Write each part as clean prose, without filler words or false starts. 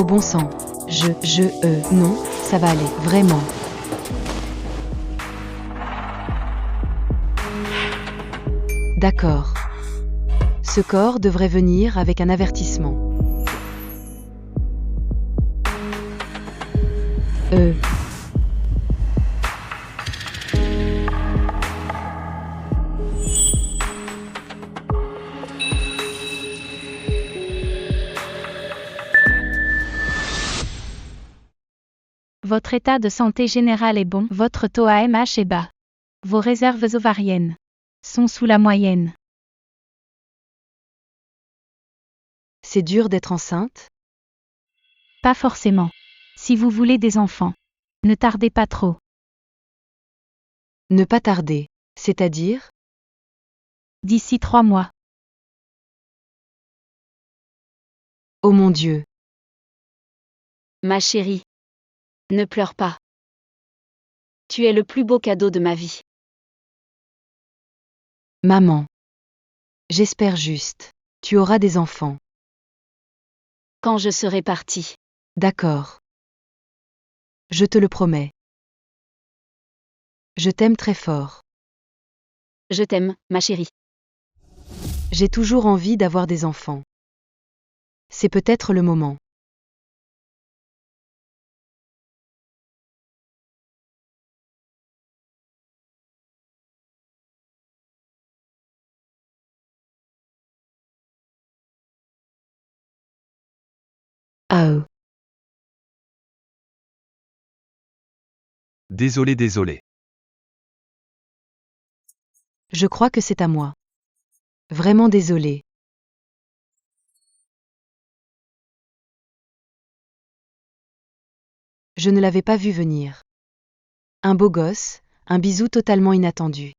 Au bon sang. Non, ça va aller, vraiment. D'accord. Ce corps devrait venir avec un avertissement. Votre état de santé général est bon, votre taux AMH est bas. Vos réserves ovariennes sont sous la moyenne. C'est dur d'être enceinte? Pas forcément. Si vous voulez des enfants, ne tardez pas trop. Ne pas tarder, c'est-à-dire? D'ici 3 mois. Oh mon Dieu. Ma chérie. Ne pleure pas. Tu es le plus beau cadeau de ma vie. Maman. J'espère juste. Tu auras des enfants. Quand je serai partie. D'accord. Je te le promets. Je t'aime très fort. Je t'aime, ma chérie. J'ai toujours envie d'avoir des enfants. C'est peut-être le moment. Ah oh. Désolé. Je crois que c'est à moi. Vraiment désolé. Je ne l'avais pas vu venir. Un beau gosse, un bisou totalement inattendu.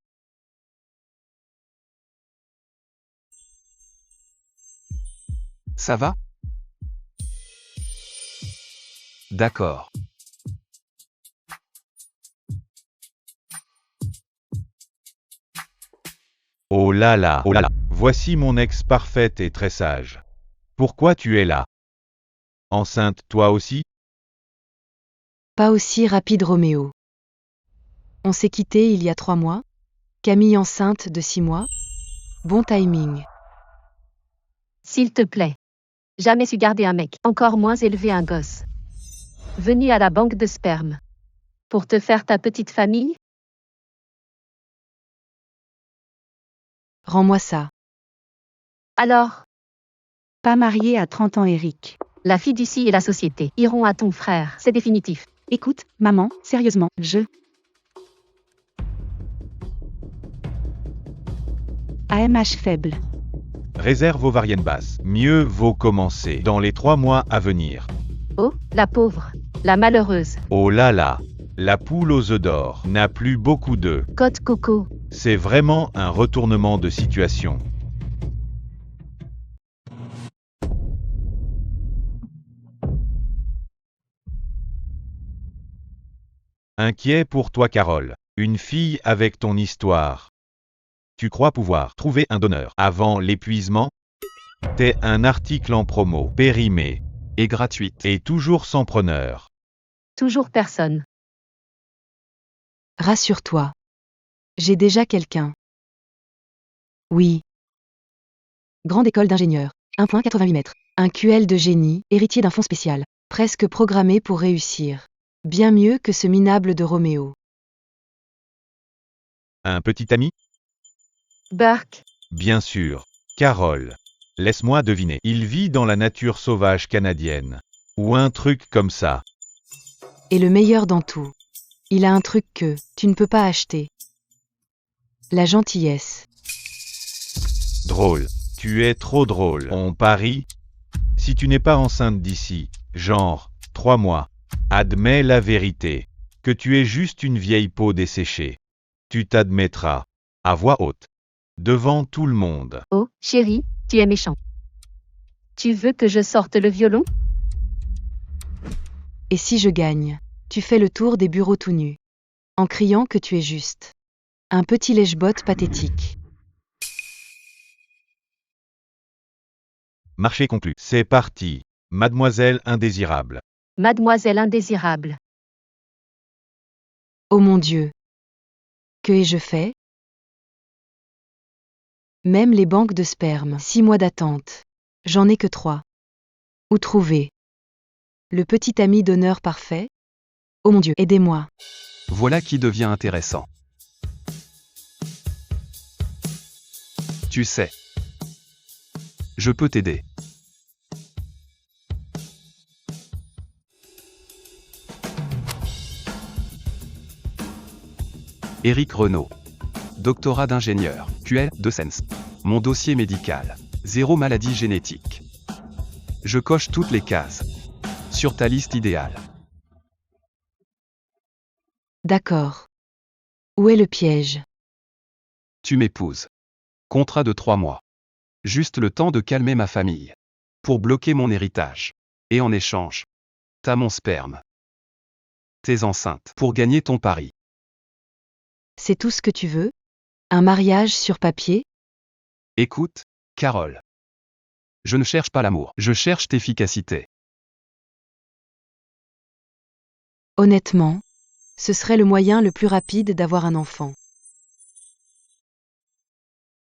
Ça va? D'accord. Oh là là, voici mon ex parfaite et très sage. Pourquoi tu es là? Enceinte toi aussi? Pas aussi rapide Roméo. On s'est quitté il y a 3 mois? Camille enceinte de 6 mois? Bon timing. S'il te plaît. Jamais su garder un mec, encore moins élever un gosse. Venu à la banque de sperme. Pour te faire ta petite famille? Rends-moi ça. Alors, Pas marié à 30 ans, Eric. la fiducie et la société iront à ton frère, c'est définitif. Écoute, maman, sérieusement, AMH faible. Réserve ovarienne basse. Mieux vaut commencer dans les 3 mois à venir. Oh, la pauvre, la malheureuse. Oh là là, la poule aux œufs d'or n'a plus beaucoup d'œufs. Côte coco. C'est vraiment un retournement de situation. Inquiet pour toi Carole, une fille avec ton histoire. Tu crois pouvoir trouver un donneur avant l'épuisement? T'es un article en promo, périmé, Et gratuite. et toujours sans preneur. Toujours personne. Rassure-toi. J'ai déjà quelqu'un. Oui. Grande école d'ingénieur. 1,88 m. Un QL de génie, héritier d'un fonds spécial. Presque programmé pour réussir. Bien mieux que ce minable de Roméo. Un petit ami? Burke. Bien sûr. Carole. Laisse-moi deviner. Il vit dans la nature sauvage canadienne. Ou un truc comme ça. Et le meilleur dans tout. Il a un truc que tu ne peux pas acheter. La gentillesse. Drôle. Tu es trop drôle. On parie? Si tu n'es pas enceinte d'ici, genre, 3 mois, admets la vérité. Que tu es juste une vieille peau desséchée. Tu t'admettras. À voix haute. Devant tout le monde. Oh, chérie, tu es méchant. Tu veux que je sorte le violon? Et si je gagne, tu fais le tour des bureaux tout nus. En criant que tu es juste. Un petit lèche-botte pathétique. Marché conclu. C'est parti. Mademoiselle indésirable. Mademoiselle indésirable. Oh mon Dieu. Que ai-je fait? Même les banques de sperme. 6 mois d'attente. J'en ai que 3. Où trouver? Le petit ami d'honneur parfait? Oh mon Dieu, aidez-moi. Voilà qui devient intéressant. Tu sais. Je peux t'aider. Éric Renaud. Doctorat d'ingénieur, QL, de Sens. Mon dossier médical. 0 maladie génétique. Je coche toutes les cases. Sur ta liste idéale. D'accord. Où est le piège? Tu m'épouses. Contrat de 3 mois. Juste le temps de calmer ma famille. Pour bloquer mon héritage. Et en échange, t'as mon sperme. T'es enceinte. Pour gagner ton pari. C'est tout ce que tu veux? Un mariage sur papier? Écoute, Carole. Je ne cherche pas l'amour. Je cherche l'efficacité. Honnêtement, ce serait le moyen le plus rapide d'avoir un enfant.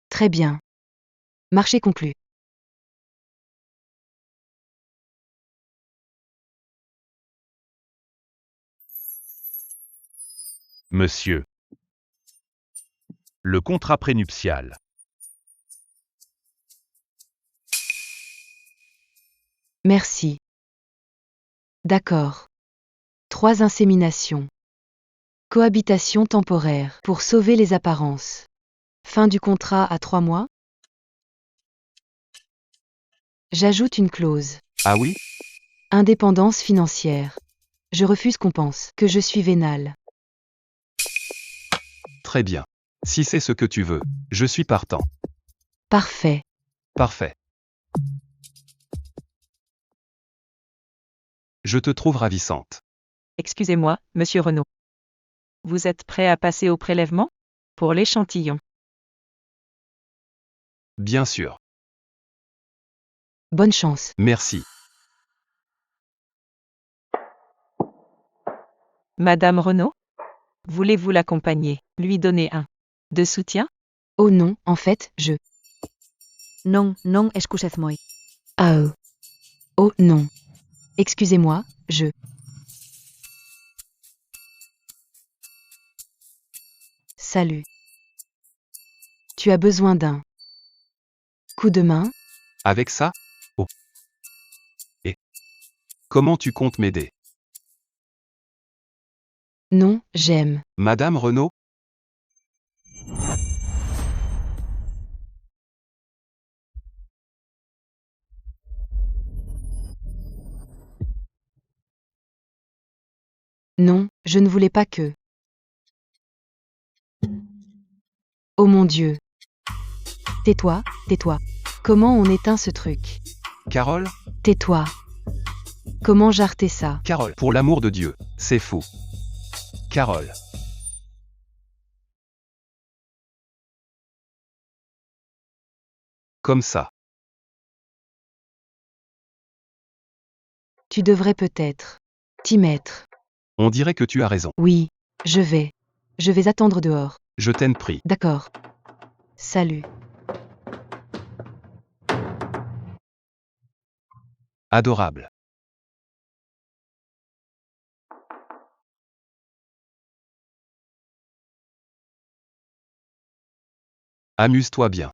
Très bien. Marché conclu. Monsieur. Le contrat prénuptial. Merci. D'accord. 3 inséminations. Cohabitation temporaire pour sauver les apparences. Fin du contrat à 3 mois? J'ajoute une clause. Ah oui? Indépendance financière. Je refuse qu'on pense que je suis vénale. Très bien. Si c'est ce que tu veux, je suis partant. Parfait. Parfait. Je te trouve ravissante. Excusez-moi, monsieur Renaud. Vous êtes prêt à passer au prélèvement? Pour l'échantillon. Bien sûr. Bonne chance. Merci. Madame Renaud? Voulez-vous l'accompagner, lui donner un de soutien? Oh non, en fait, je... Non, non, excusez-moi. Ah oh non. Excusez-moi, je... Salut. Tu as besoin d'un coup de main? Avec ça? Oh. Et comment tu comptes m'aider? Non, j'aime. Madame Renaud? Non, je ne voulais pas que... Oh mon Dieu. Tais-toi, tais-toi. Comment on éteint ce truc? Carole? Tais-toi. Comment jarter ça? Carole, pour l'amour de Dieu, c'est fou. Carole. Comme ça. Tu devrais peut-être t'y mettre. On dirait que tu as raison. Oui, je vais. Je vais attendre dehors. Je t'en prie. D'accord. Salut. Adorable. Amuse-toi bien.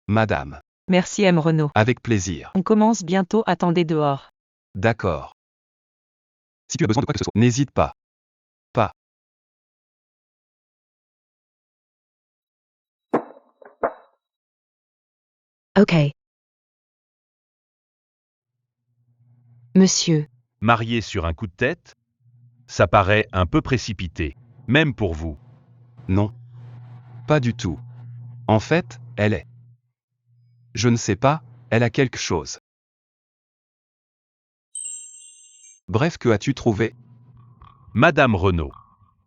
Madame. Merci M. Renaud. Avec plaisir. On commence bientôt, attendez dehors. D'accord. Si tu as besoin de quoi que ce soit, n'hésite pas. Pas. Ok. Monsieur. Marié sur un coup de tête? Ça paraît un peu précipité, même pour vous. Non. Pas du tout. En fait, elle est. Je ne sais pas, elle a quelque chose. Bref, que as-tu trouvé? Madame Renaud.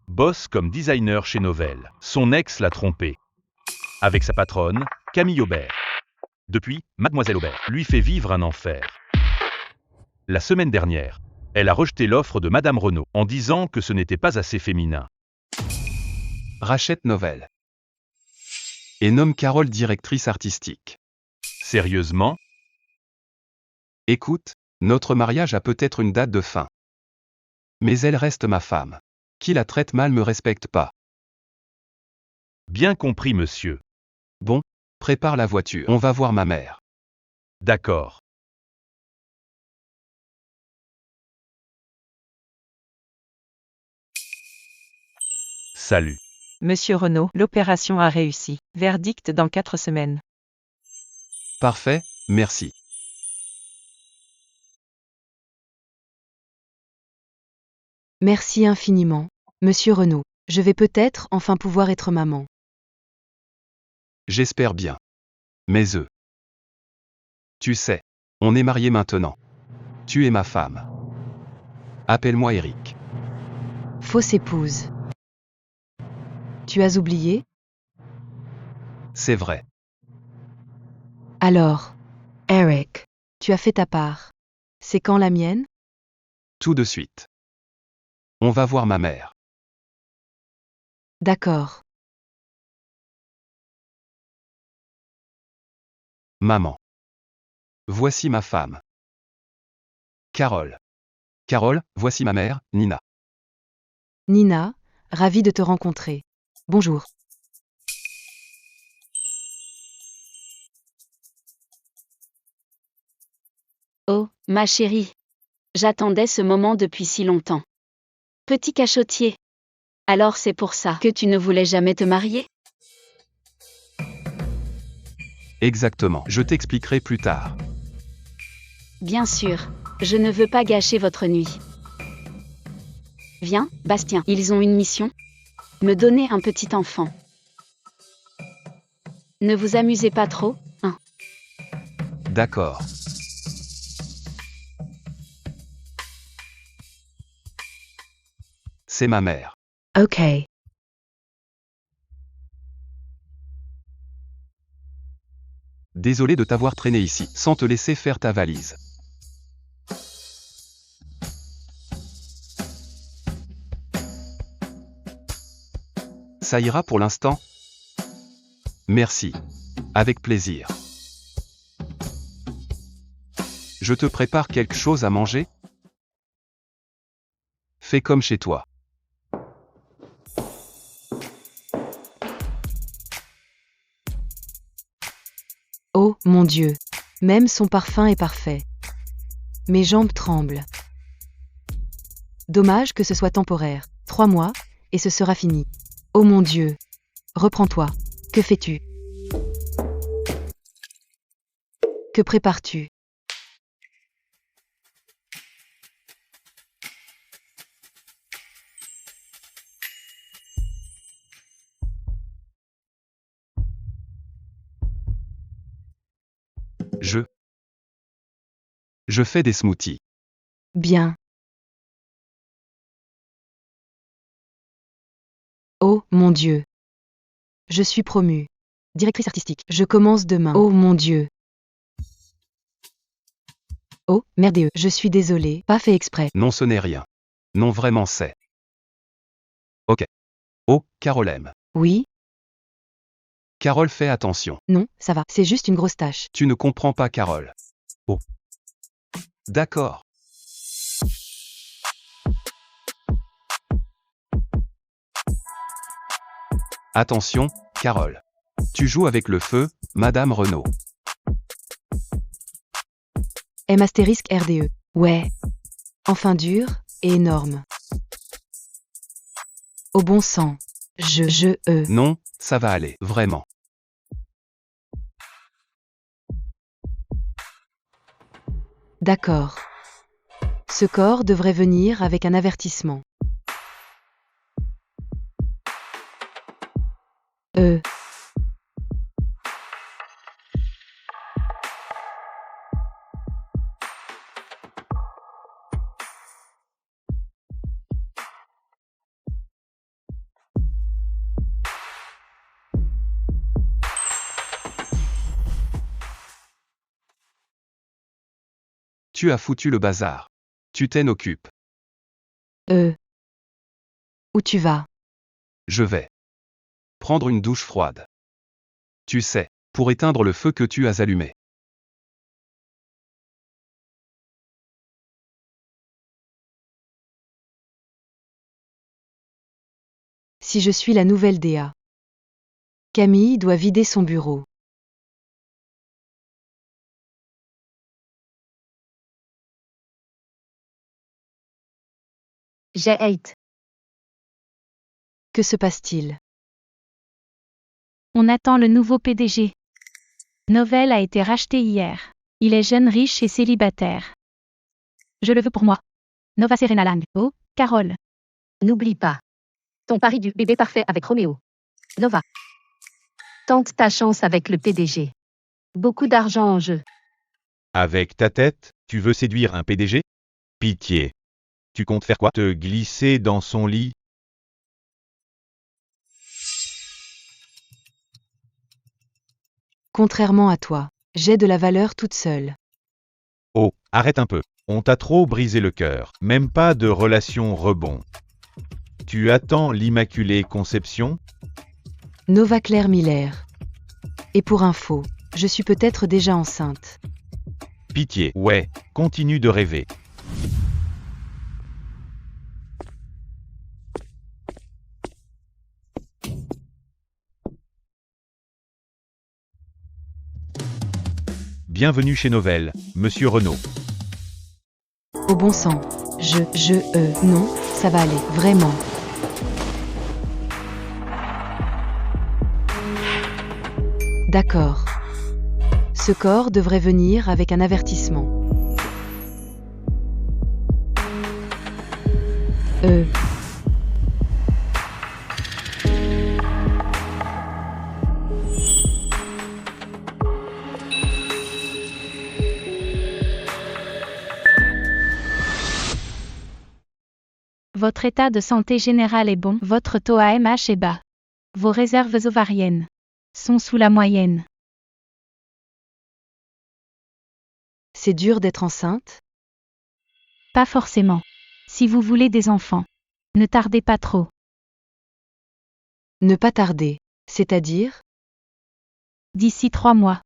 Bosse comme designer chez Novell. Son ex l'a trompée. Avec sa patronne, Camille Aubert. Depuis, Mademoiselle Aubert lui fait vivre un enfer. La semaine dernière, elle a rejeté l'offre de Madame Renaud en disant que ce n'était pas assez féminin. Rachète Novel. Et nomme Carole directrice artistique. Sérieusement? Écoute, notre mariage a peut-être une date de fin. Mais elle reste ma femme. Qui la traite mal me respecte pas. Bien compris, monsieur. Bon, prépare la voiture. On va voir ma mère. D'accord. Salut. Monsieur Renaud, l'opération a réussi. Verdict dans 4 semaines. Parfait, merci. Merci infiniment, Monsieur Renaud. Je vais peut-être enfin pouvoir être maman. J'espère bien. Mais tu sais, on est mariés maintenant. Tu es ma femme. Appelle-moi Eric. Fausse épouse. Tu as oublié? C'est vrai. Alors, Eric, tu as fait ta part. C'est quand la mienne? Tout de suite. On va voir ma mère. D'accord. Maman. Voici ma femme. Carole. Carole, voici ma mère, Nina. Nina, ravie de te rencontrer. Bonjour. Oh, ma chérie. J'attendais ce moment depuis si longtemps. Petit cachotier. Alors c'est pour ça que tu ne voulais jamais te marier? Exactement. Je t'expliquerai plus tard. Bien sûr. Je ne veux pas gâcher votre nuit. Viens, Bastien, ils ont une mission. Me donner un petit enfant. Ne vous amusez pas trop, hein? D'accord. C'est ma mère. Ok. Désolé de t'avoir traîné ici, sans te laisser faire ta valise. Ça ira pour l'instant? Merci. Avec plaisir. Je te prépare quelque chose à manger? Fais comme chez toi. Oh, mon Dieu. Même son parfum est parfait. Mes jambes tremblent. Dommage que ce soit temporaire. 3 mois, et ce sera fini. Oh mon Dieu. Reprends-toi. Que fais-tu? Que prépares-tu? Je fais des smoothies. Bien. Oh, mon Dieu. Je suis promue. Directrice artistique. Je commence demain. Oh, mon Dieu. Oh, merdeux. Je suis désolée. Pas fait exprès. Non, ce n'est rien. Non, vraiment c'est. Ok. Oh, Carole aime. Oui? Carole, fais attention. Non, ça va. C'est juste une grosse tâche. Tu ne comprends pas, Carole. Oh. D'accord. Attention, Carole. Tu joues avec le feu, Madame Renaud. M astérisque RDE. Ouais. Enfin dur, et énorme. Au bon sang. Non, ça va aller, vraiment. D'accord. Ce corps devrait venir avec un avertissement. Tu as foutu le bazar. Tu t'en occupes. Où tu vas? Je vais prendre une douche froide. Tu sais, pour éteindre le feu que tu as allumé. Si je suis la nouvelle DA. Camille doit vider son bureau. J'ai hate. Que se passe-t-il? On attend le nouveau PDG. Novel a été racheté hier. Il est jeune, riche et célibataire. Je le veux pour moi. Nova Serena Lang. Oh, Carole. N'oublie pas. Ton pari du bébé parfait avec Roméo. Nova. Tente ta chance avec le PDG. Beaucoup d'argent en jeu. Avec ta tête, tu veux séduire un PDG? Pitié. Tu comptes faire quoi? Te glisser dans son lit? Contrairement à toi, j'ai de la valeur toute seule. Oh, arrête un peu. On t'a trop brisé le cœur. Même pas de relation rebond. Tu attends l'Immaculée Conception? Nova Claire Miller. Et pour info, je suis peut-être déjà enceinte. Pitié, ouais, continue de rêver. Bienvenue chez Novel, Monsieur Renaud. Au bon sang. Non, ça va aller, vraiment. D'accord. Ce corps devrait venir avec un avertissement. Votre état de santé général est bon. Votre taux AMH est bas. Vos réserves ovariennes sont sous la moyenne. C'est dur d'être enceinte? Pas forcément. Si vous voulez des enfants, ne tardez pas trop. Ne pas tarder. C'est-à-dire? D'ici 3 mois.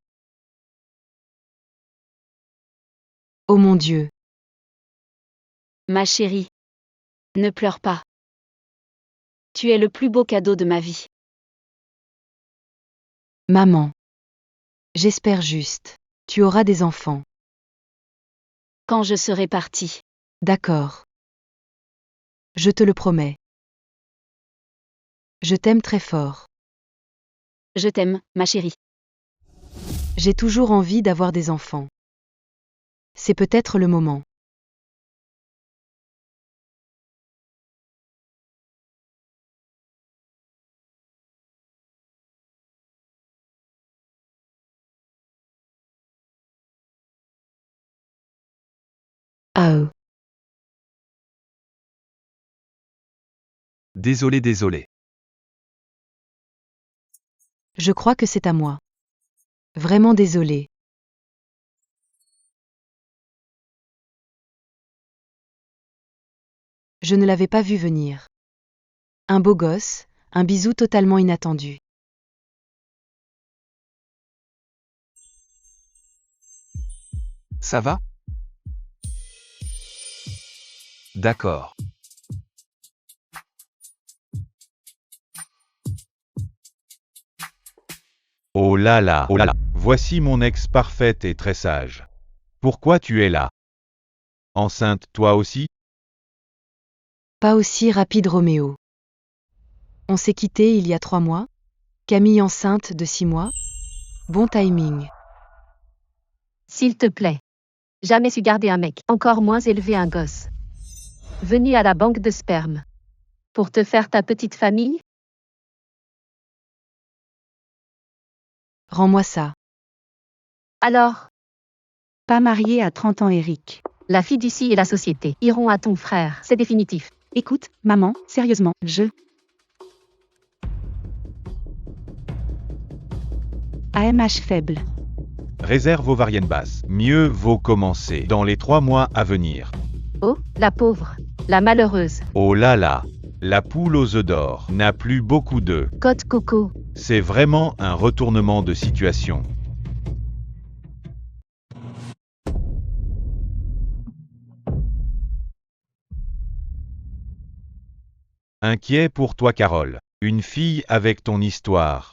Oh mon Dieu. Ma chérie. Ne pleure pas. Tu es le plus beau cadeau de ma vie. Maman. J'espère juste. Tu auras des enfants. Quand je serai partie. D'accord. Je te le promets. Je t'aime très fort. Je t'aime, ma chérie. J'ai toujours envie d'avoir des enfants. C'est peut-être le moment. Ah oh. Désolé. Je crois que c'est à moi. Vraiment désolé. Je ne l'avais pas vu venir. Un beau gosse, un bisou totalement inattendu. Ça va? D'accord. Oh là là, voici mon ex parfaite et très sage. Pourquoi tu es là? Enceinte toi aussi? Pas aussi rapide Roméo. On s'est quitté il y a 3 mois? Camille enceinte de 6 mois? Bon timing. S'il te plaît. Jamais su garder un mec, encore moins élever un gosse. Venu à la banque de sperme. Pour te faire ta petite famille? Rends-moi ça. Alors, Pas marié à 30 ans, Eric. la fiducie et la société iront à ton frère, c'est définitif. Écoute, maman, sérieusement, AMH faible. Réserve ovarienne basse. Mieux vaut commencer dans les 3 mois à venir. Oh, la pauvre, la malheureuse. Oh là là, la poule aux œufs d'or n'a plus beaucoup d'œufs. Côte coco. C'est vraiment un retournement de situation. Inquiet pour toi, Carole. Une fille avec ton histoire.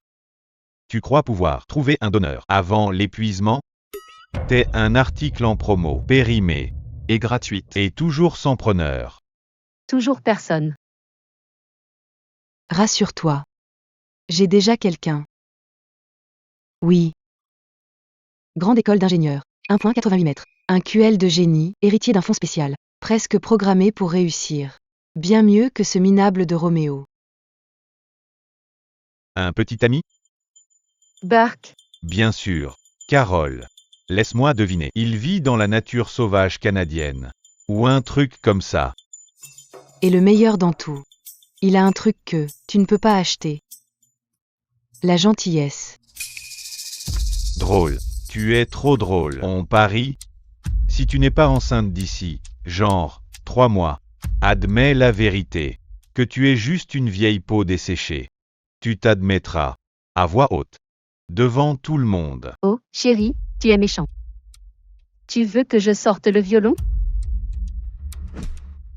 Tu crois pouvoir trouver un donneur avant l'épuisement? T'es un article en promo, périmé, Et gratuite. et toujours sans preneur. Toujours personne. Rassure-toi. J'ai déjà quelqu'un. Oui. Grande école d'ingénieur. 1,88 mètres. Un QL de génie, héritier d'un fonds spécial. Presque programmé pour réussir. Bien mieux que ce minable de Roméo. Un petit ami? Burke. Bien sûr. Carole. Laisse-moi deviner. Il vit dans la nature sauvage canadienne. Ou un truc comme ça. Et le meilleur dans tout. Il a un truc que tu ne peux pas acheter. La gentillesse. Drôle. Tu es trop drôle. On parie? Si tu n'es pas enceinte d'ici, genre, 3 mois, admets la vérité. Que tu es juste une vieille peau desséchée. Tu t'admettras. À voix haute. Devant tout le monde. Oh, chérie, tu es méchant. Tu veux que je sorte le violon?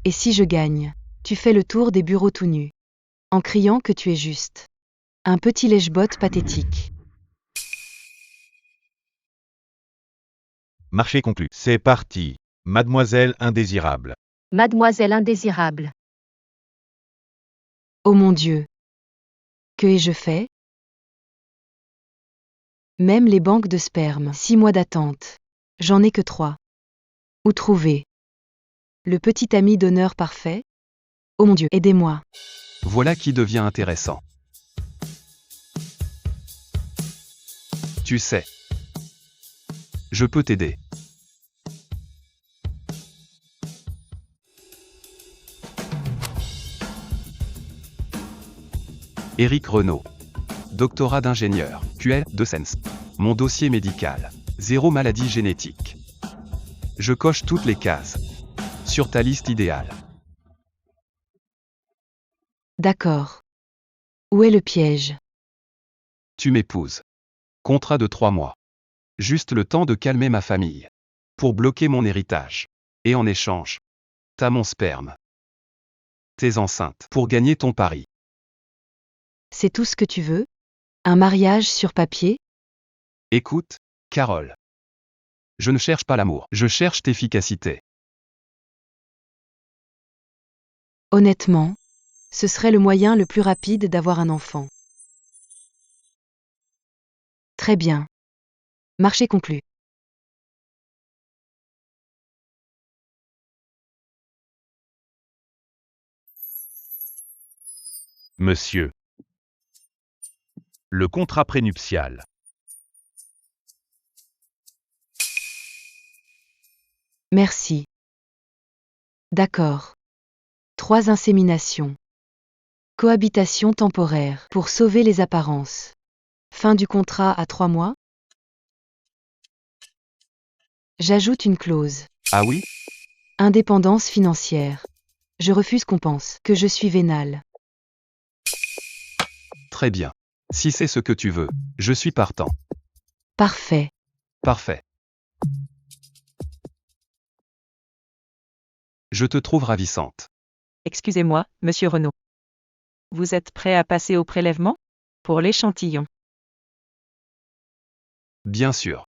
Et si je gagne, tu fais le tour des bureaux tout nus. En criant que tu es juste. Un petit lèche-botte pathétique. Marché conclu. C'est parti. Mademoiselle indésirable. Mademoiselle indésirable. Oh mon Dieu. Que ai-je fait? Même les banques de sperme. 6 mois d'attente. J'en ai que 3. Où trouver? Le petit ami donneur parfait? Oh mon Dieu, aidez-moi. Voilà qui devient intéressant. Tu sais. Je peux t'aider. Éric Renaud. Doctorat d'ingénieur, QL, de Sens. Mon dossier médical. 0 maladie génétique. Je coche toutes les cases. Sur ta liste idéale. D'accord. Où est le piège? Tu m'épouses. Contrat de 3 mois. Juste le temps de calmer ma famille. Pour bloquer mon héritage. Et en échange, t'as mon sperme. T'es enceinte. Pour gagner ton pari. C'est tout ce que tu veux? Un mariage sur papier? Écoute, Carole. Je ne cherche pas l'amour, je cherche l'efficacité. Honnêtement, ce serait le moyen le plus rapide d'avoir un enfant. Très bien. Marché conclu. Monsieur. Le contrat prénuptial. Merci. D'accord. 3 inséminations. Cohabitation temporaire pour sauver les apparences. Fin du contrat à 3 mois? J'ajoute une clause. Ah oui? Indépendance financière. Je refuse qu'on pense que je suis vénale. Très bien. Si c'est ce que tu veux, je suis partant. Parfait. Parfait. Je te trouve ravissante. Excusez-moi, monsieur Renaud. Vous êtes prêt à passer au prélèvement? Pour l'échantillon. Bien sûr.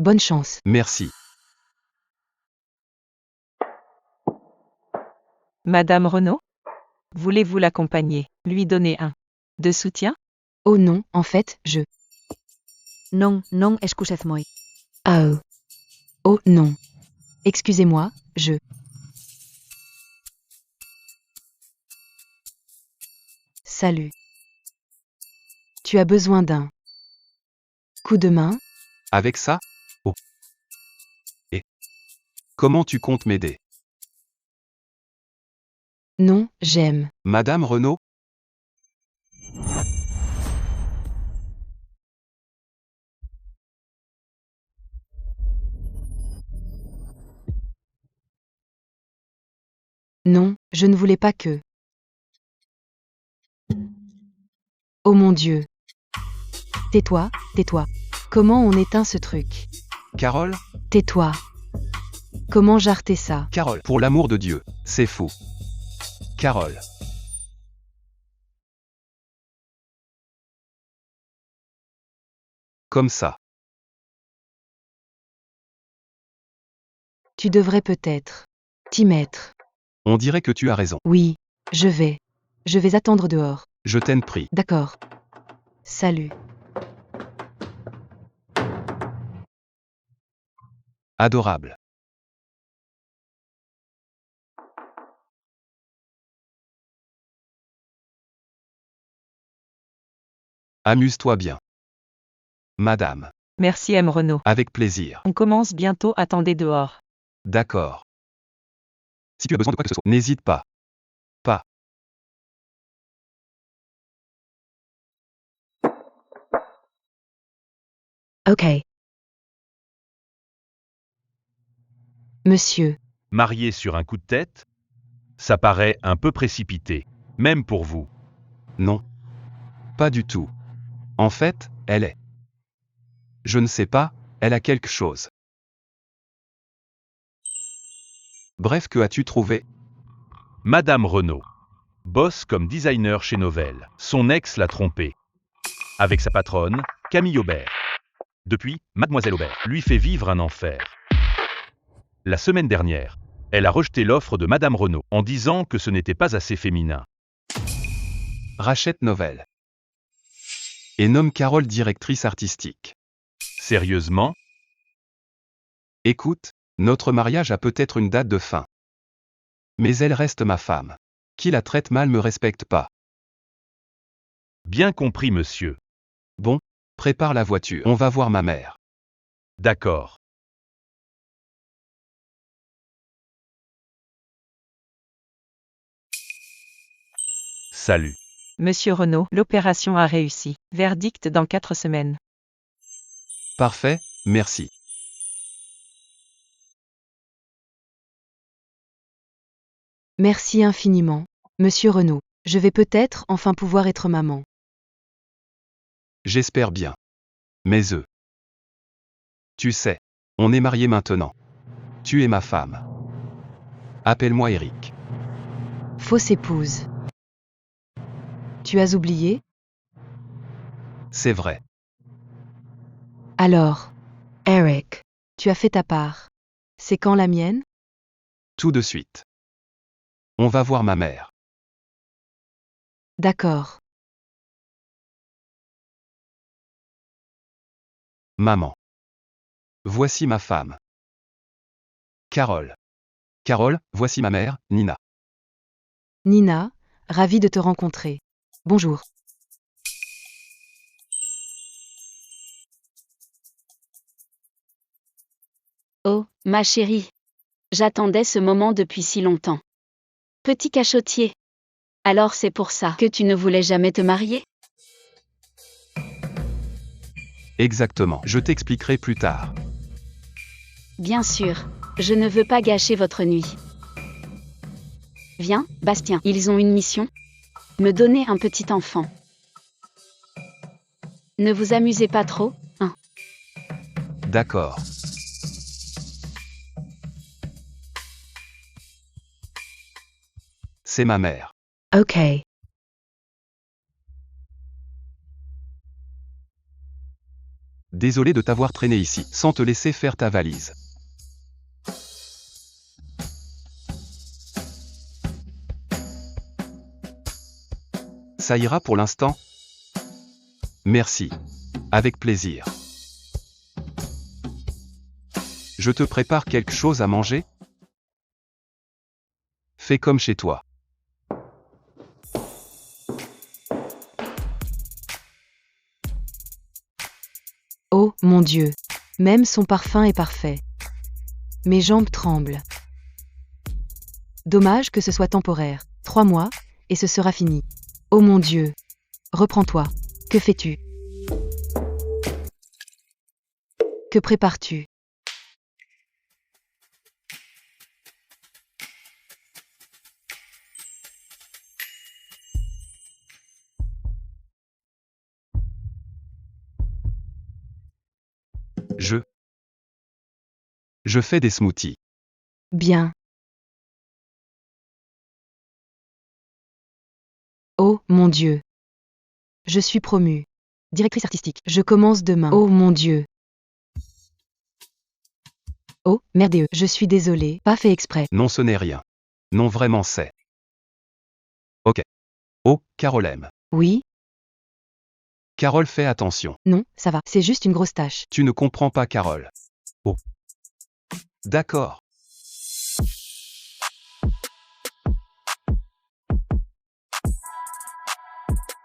Bonne chance. Merci. Madame Renaud? Voulez-vous l'accompagner, lui donner un de soutien? Oh non, en fait, je... Non, non, excusez-moi. Ah oh non. Excusez-moi, je... Salut. Tu as besoin d'un coup de main? Avec ça? Oh. Et comment tu comptes m'aider? Non, j'aime. Madame Renaud? Non, je ne voulais pas que. Oh mon Dieu. Tais-toi, tais-toi. Comment on éteint ce truc? Carole? Tais-toi. Comment jarter ça? Carole, pour l'amour de Dieu, c'est fou. Carole. Comme ça. Tu devrais peut-être t'y mettre. On dirait que tu as raison. Oui, je vais. Je vais attendre dehors. Je t'en prie. D'accord. Salut. Adorable. Amuse-toi bien. Madame. Merci M. Renaud. Avec plaisir. On commence bientôt, attendez dehors. D'accord. Si tu as besoin de quoi que ce soit, n'hésite pas. Pas. Ok. Monsieur. Marié sur un coup de tête? Ça paraît un peu précipité, même pour vous. Non. Pas du tout. En fait, elle est. Je ne sais pas, elle a quelque chose. Bref, que as-tu trouvé? Madame Renaud. Bosse comme designer chez Novell. Son ex l'a trompée. Avec sa patronne, Camille Aubert. Depuis, Mademoiselle Aubert lui fait vivre un enfer. La semaine dernière, elle a rejeté l'offre de Madame Renaud en disant que ce n'était pas assez féminin. Rachète Novell. Et nomme Carole directrice artistique. Sérieusement? Écoute, notre mariage a peut-être une date de fin. Mais elle reste ma femme. Qui la traite mal me respecte pas. Bien compris, monsieur. Bon, prépare la voiture. On va voir ma mère. D'accord. Salut. Monsieur Renaud, l'opération a réussi. Verdict dans 4 semaines. Parfait, merci. Merci infiniment, Monsieur Renaud. Je vais peut-être enfin pouvoir être maman. J'espère bien. Mais tu sais, on est mariés maintenant. Tu es ma femme. Appelle-moi Eric. Fausse épouse. Tu as oublié? C'est vrai. Alors, Eric, tu as fait ta part. C'est quand la mienne? Tout de suite. On va voir ma mère. D'accord. Maman. Voici ma femme. Carole. Carole, voici ma mère, Nina. Nina, ravie de te rencontrer. Bonjour. Oh, ma chérie. J'attendais ce moment depuis si longtemps. Petit cachotier. Alors c'est pour ça que tu ne voulais jamais te marier? Exactement. Je t'expliquerai plus tard. Bien sûr. Je ne veux pas gâcher votre nuit. Viens, Bastien, ils ont une mission. Me donner un petit enfant. Ne vous amusez pas trop, hein? D'accord. C'est ma mère. Ok. Désolé de t'avoir traîné ici, sans te laisser faire ta valise. Ça ira pour l'instant? Merci. Avec plaisir. Je te prépare quelque chose à manger? Fais comme chez toi. Oh, mon Dieu. Même son parfum est parfait. Mes jambes tremblent. Dommage que ce soit temporaire. 3 mois, et ce sera fini. Oh mon Dieu. Reprends-toi. Que fais-tu? Que prépares-tu? Je fais des smoothies. Bien. Oh, mon Dieu. Je suis promue. Directrice artistique. Je commence demain. Oh, mon Dieu. Oh, merdeux. Je suis désolée. Pas fait exprès. Non, ce n'est rien. Non, vraiment c'est. Ok. Oh, Carole aime. Oui? Carole, fais attention. Non, ça va. C'est juste une grosse tâche. Tu ne comprends pas, Carole. Oh. D'accord.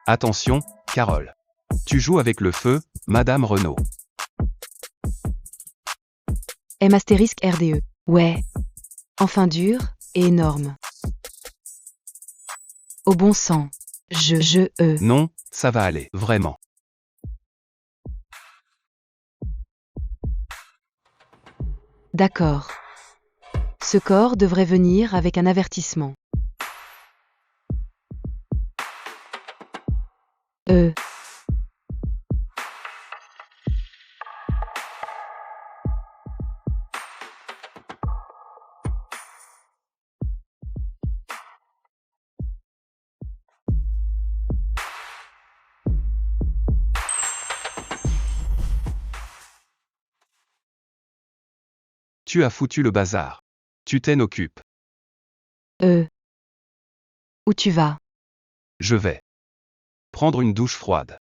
Attention, Carole. Tu joues avec le feu, Madame Renaud. M astérisque RDE. Ouais. Enfin dur, et énorme. Au bon sang. Je. Non, ça va aller, vraiment. D'accord. Ce corps devrait venir avec un avertissement. Euh. Tu as foutu le bazar. Tu t'en occupes. Où tu vas? Je vais prendre une douche froide.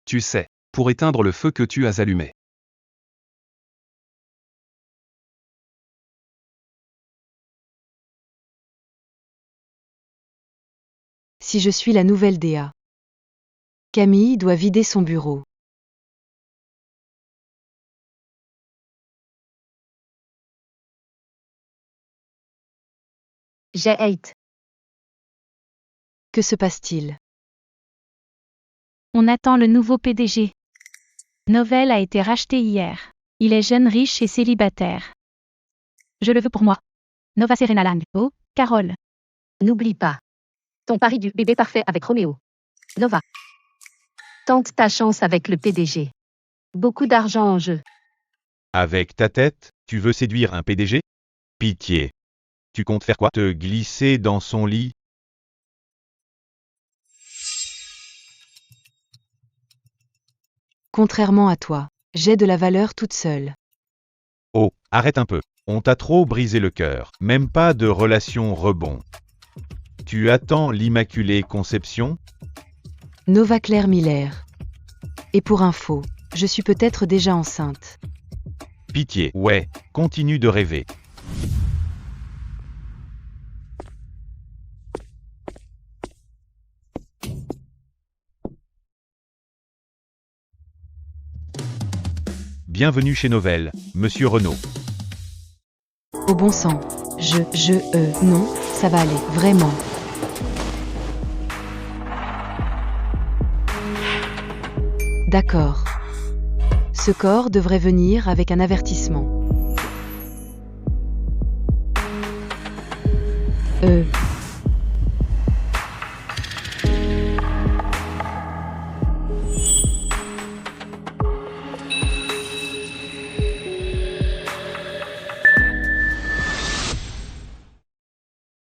Tu sais, pour éteindre le feu que tu as allumé. Si je suis la nouvelle DA. Camille doit vider son bureau. J'ai hate. Que se passe-t-il? On attend le nouveau PDG. Novell a été racheté hier. Il est jeune, riche et célibataire. Je le veux pour moi. Nova Serena Lang. Oh, Carole. N'oublie pas. Ton pari du bébé parfait avec Roméo. Nova. Tente ta chance avec le PDG. Beaucoup d'argent en jeu. Avec ta tête, tu veux séduire un PDG? Pitié. Tu comptes faire quoi? Te glisser dans son lit? Contrairement à toi, j'ai de la valeur toute seule. Oh, arrête un peu. On t'a trop brisé le cœur. Même pas de relation rebond. Tu attends l'Immaculée Conception? Nova Claire Miller. Et pour info, je suis peut-être déjà enceinte. Pitié. Ouais, continue de rêver. Bienvenue chez Novell, Monsieur Renaud. Au bon sang. Non, ça va aller, vraiment. D'accord. Ce corps devrait venir avec un avertissement.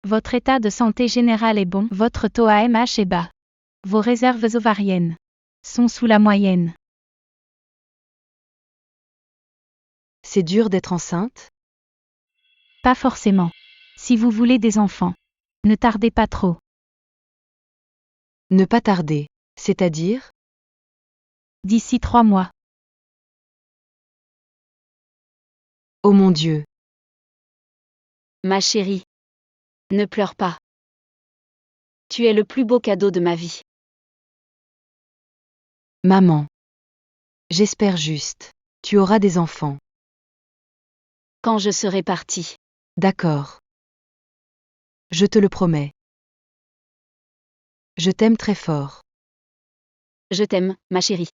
Votre état de santé général est bon. Votre taux AMH est bas. Vos réserves ovariennes sont sous la moyenne. C'est dur d'être enceinte? Pas forcément. Si vous voulez des enfants, ne tardez pas trop. Ne pas tarder. C'est-à-dire? D'ici 3 mois. Oh mon Dieu. Ma chérie. Ne pleure pas. Tu es le plus beau cadeau de ma vie. Maman. J'espère juste. Tu auras des enfants. Quand je serai partie. D'accord. Je te le promets. Je t'aime très fort. Je t'aime, ma chérie.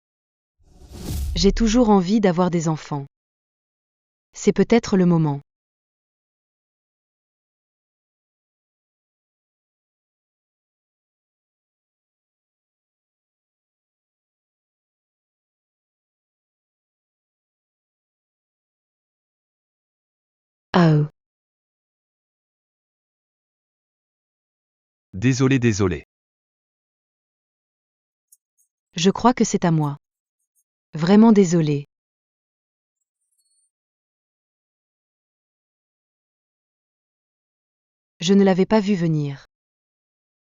J'ai toujours envie d'avoir des enfants. C'est peut-être le moment. Oh. Désolé, désolé. Je crois que c'est à moi. Vraiment désolé. Je ne l'avais pas vu venir.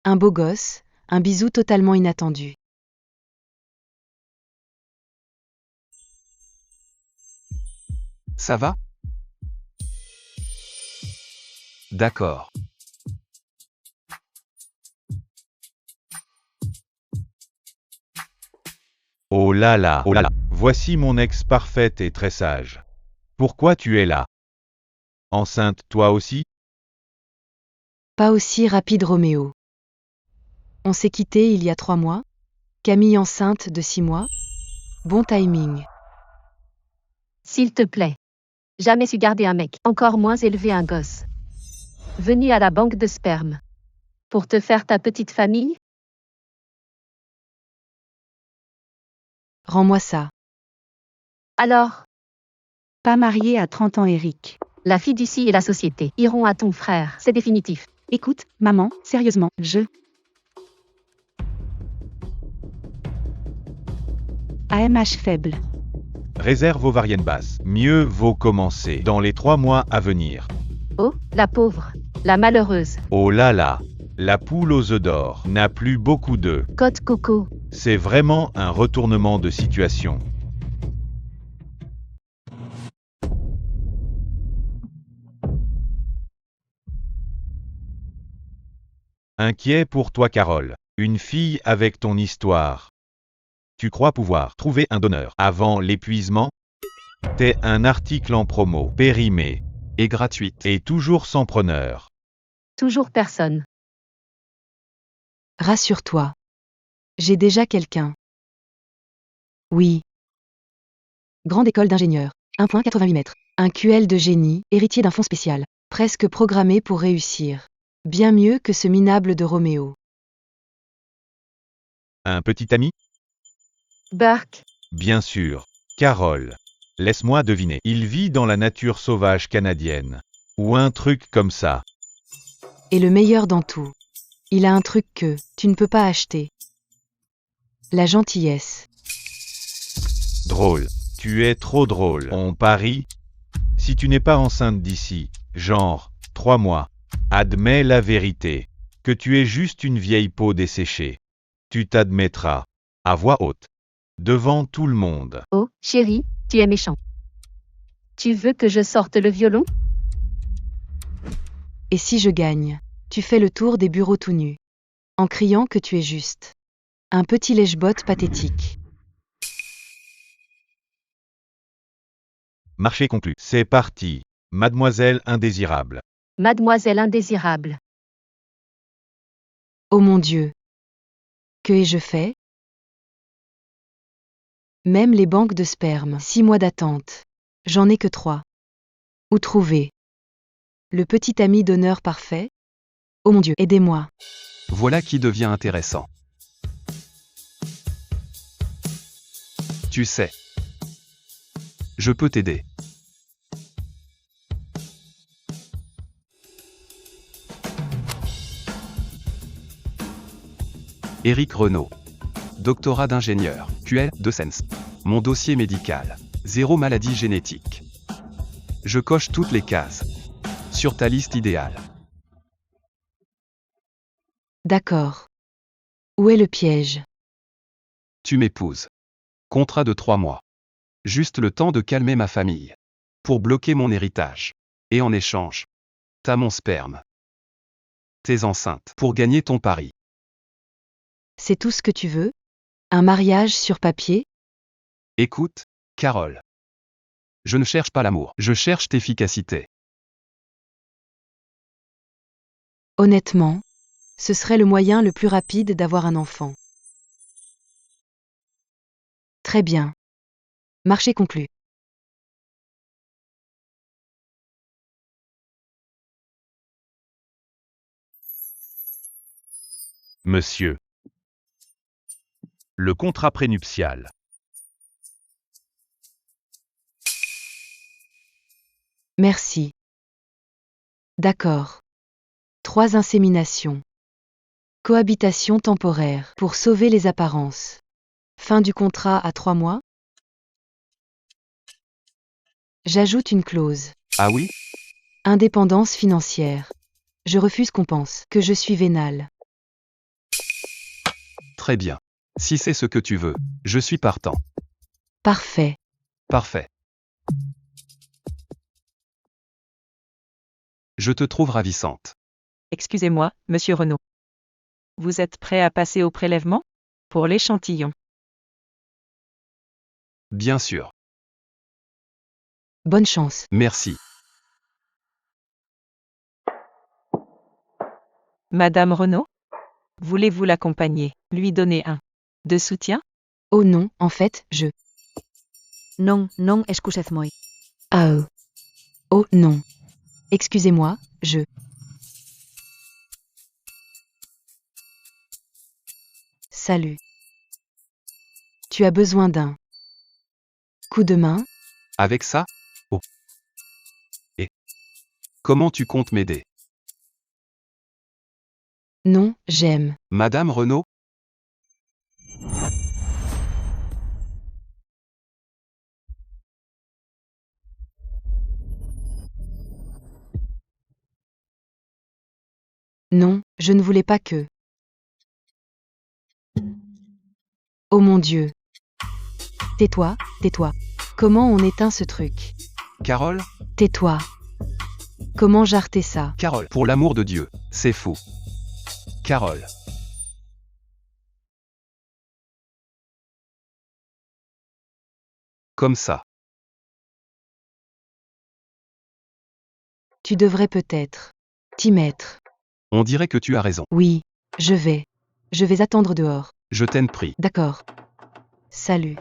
Un beau gosse, un bisou totalement inattendu. Ça va? D'accord. Oh là là, oh là là. Voici mon ex parfaite et très sage. Pourquoi tu es là? Enceinte toi aussi? Pas aussi rapide Roméo. On s'est quitté il y a 3 mois. Camille enceinte de 6 mois. Bon timing. S'il te plaît. Jamais su garder un mec, encore moins élever un gosse. Venu à la banque de sperme. Pour te faire ta petite famille? Rends-moi ça. Alors, Pas marié à 30 ans, Eric. la fiducie et la société iront à ton frère, c'est définitif. Écoute, maman, sérieusement, AMH faible. Réserve ovarienne basse. Mieux vaut commencer dans les 3 mois à venir. Oh, la pauvre, la malheureuse. Oh là là. La poule aux œufs d'or n'a plus beaucoup d'œufs. Côte coco. C'est vraiment un retournement de situation. Inquiet pour toi, Carole. Une fille avec ton histoire. Tu crois pouvoir trouver un donneur avant l'épuisement? T'es un article en promo, périmé, Et gratuite. et toujours sans preneur. Toujours personne. Rassure-toi. J'ai déjà quelqu'un. Oui. Grande école d'ingénieur. 1,88 m. Un QL de génie, héritier d'un fonds spécial. Presque programmé pour réussir. Bien mieux que ce minable de Roméo. Un petit ami? Burke. Bien sûr. Carole. Laisse-moi deviner. Il vit dans la nature sauvage canadienne. Ou un truc comme ça. Et le meilleur dans tout. Il a un truc que tu ne peux pas acheter. La gentillesse. Drôle. Tu es trop drôle. On parie? Si tu n'es pas enceinte d'ici, genre, 3 mois, admets la vérité. Que tu es juste une vieille peau desséchée. Tu t'admettras. À voix haute. Devant tout le monde. Oh, chérie, tu es méchant. Tu veux que je sorte le violon? Et si je gagne, tu fais le tour des bureaux tout nus. En criant que tu es juste. Un petit lèche-botte pathétique. Marché conclu. C'est parti. Mademoiselle indésirable. Mademoiselle indésirable. Oh mon Dieu. Que ai-je fait? Même les banques de sperme. 6 mois d'attente. J'en ai que 3. Où trouver? Le petit ami donneur parfait? Oh mon Dieu, aidez-moi. Voilà qui devient intéressant. Tu sais. Je peux t'aider. Éric Renaud. Doctorat d'ingénieur, QL, de Sens. Mon dossier médical. 0 maladie génétique. Je coche toutes les cases. Sur ta liste idéale. D'accord. Où est le piège? Tu m'épouses. Contrat de 3 mois. Juste le temps de calmer ma famille. Pour bloquer mon héritage. Et en échange, t'as mon sperme. T'es enceinte. Pour gagner ton pari. C'est tout ce que tu veux? Un mariage sur papier? Écoute, Carole. Je ne cherche pas l'amour, je cherche t'efficacité. Honnêtement, ce serait le moyen le plus rapide d'avoir un enfant. Très bien. Marché conclu. Monsieur. Le contrat prénuptial. Merci. D'accord. 3 inséminations. Cohabitation temporaire pour sauver les apparences. Fin du contrat à 3 mois. J'ajoute une clause. Ah oui? Indépendance financière. Je refuse qu'on pense que je suis vénale. Très bien. Si c'est ce que tu veux, je suis partant. Parfait. Parfait. Je te trouve ravissante. Excusez-moi, monsieur Renaud. Vous êtes prêt à passer au prélèvement? Pour l'échantillon. Bien sûr. Bonne chance. Merci. Madame Renaud? Voulez-vous l'accompagner, lui donner un de soutien? Oh non, en fait, je... Non, non, excusez-moi. Ah oh non. Excusez-moi, je... Salut. Tu as besoin d'un coup de main? Avec ça? Oh. Et comment tu comptes m'aider? Non, j'aime. Madame Renaud? Non, je ne voulais pas que... Oh mon Dieu. Tais-toi, tais-toi. Comment on éteint ce truc? Carole? Tais-toi. Comment jarter ça? Carole, pour l'amour de Dieu, c'est fou. Carole. Comme ça. Tu devrais peut-être t'y mettre. On dirait que tu as raison. Oui, je vais. Je vais attendre dehors. Je t'en prie. D'accord. Salut.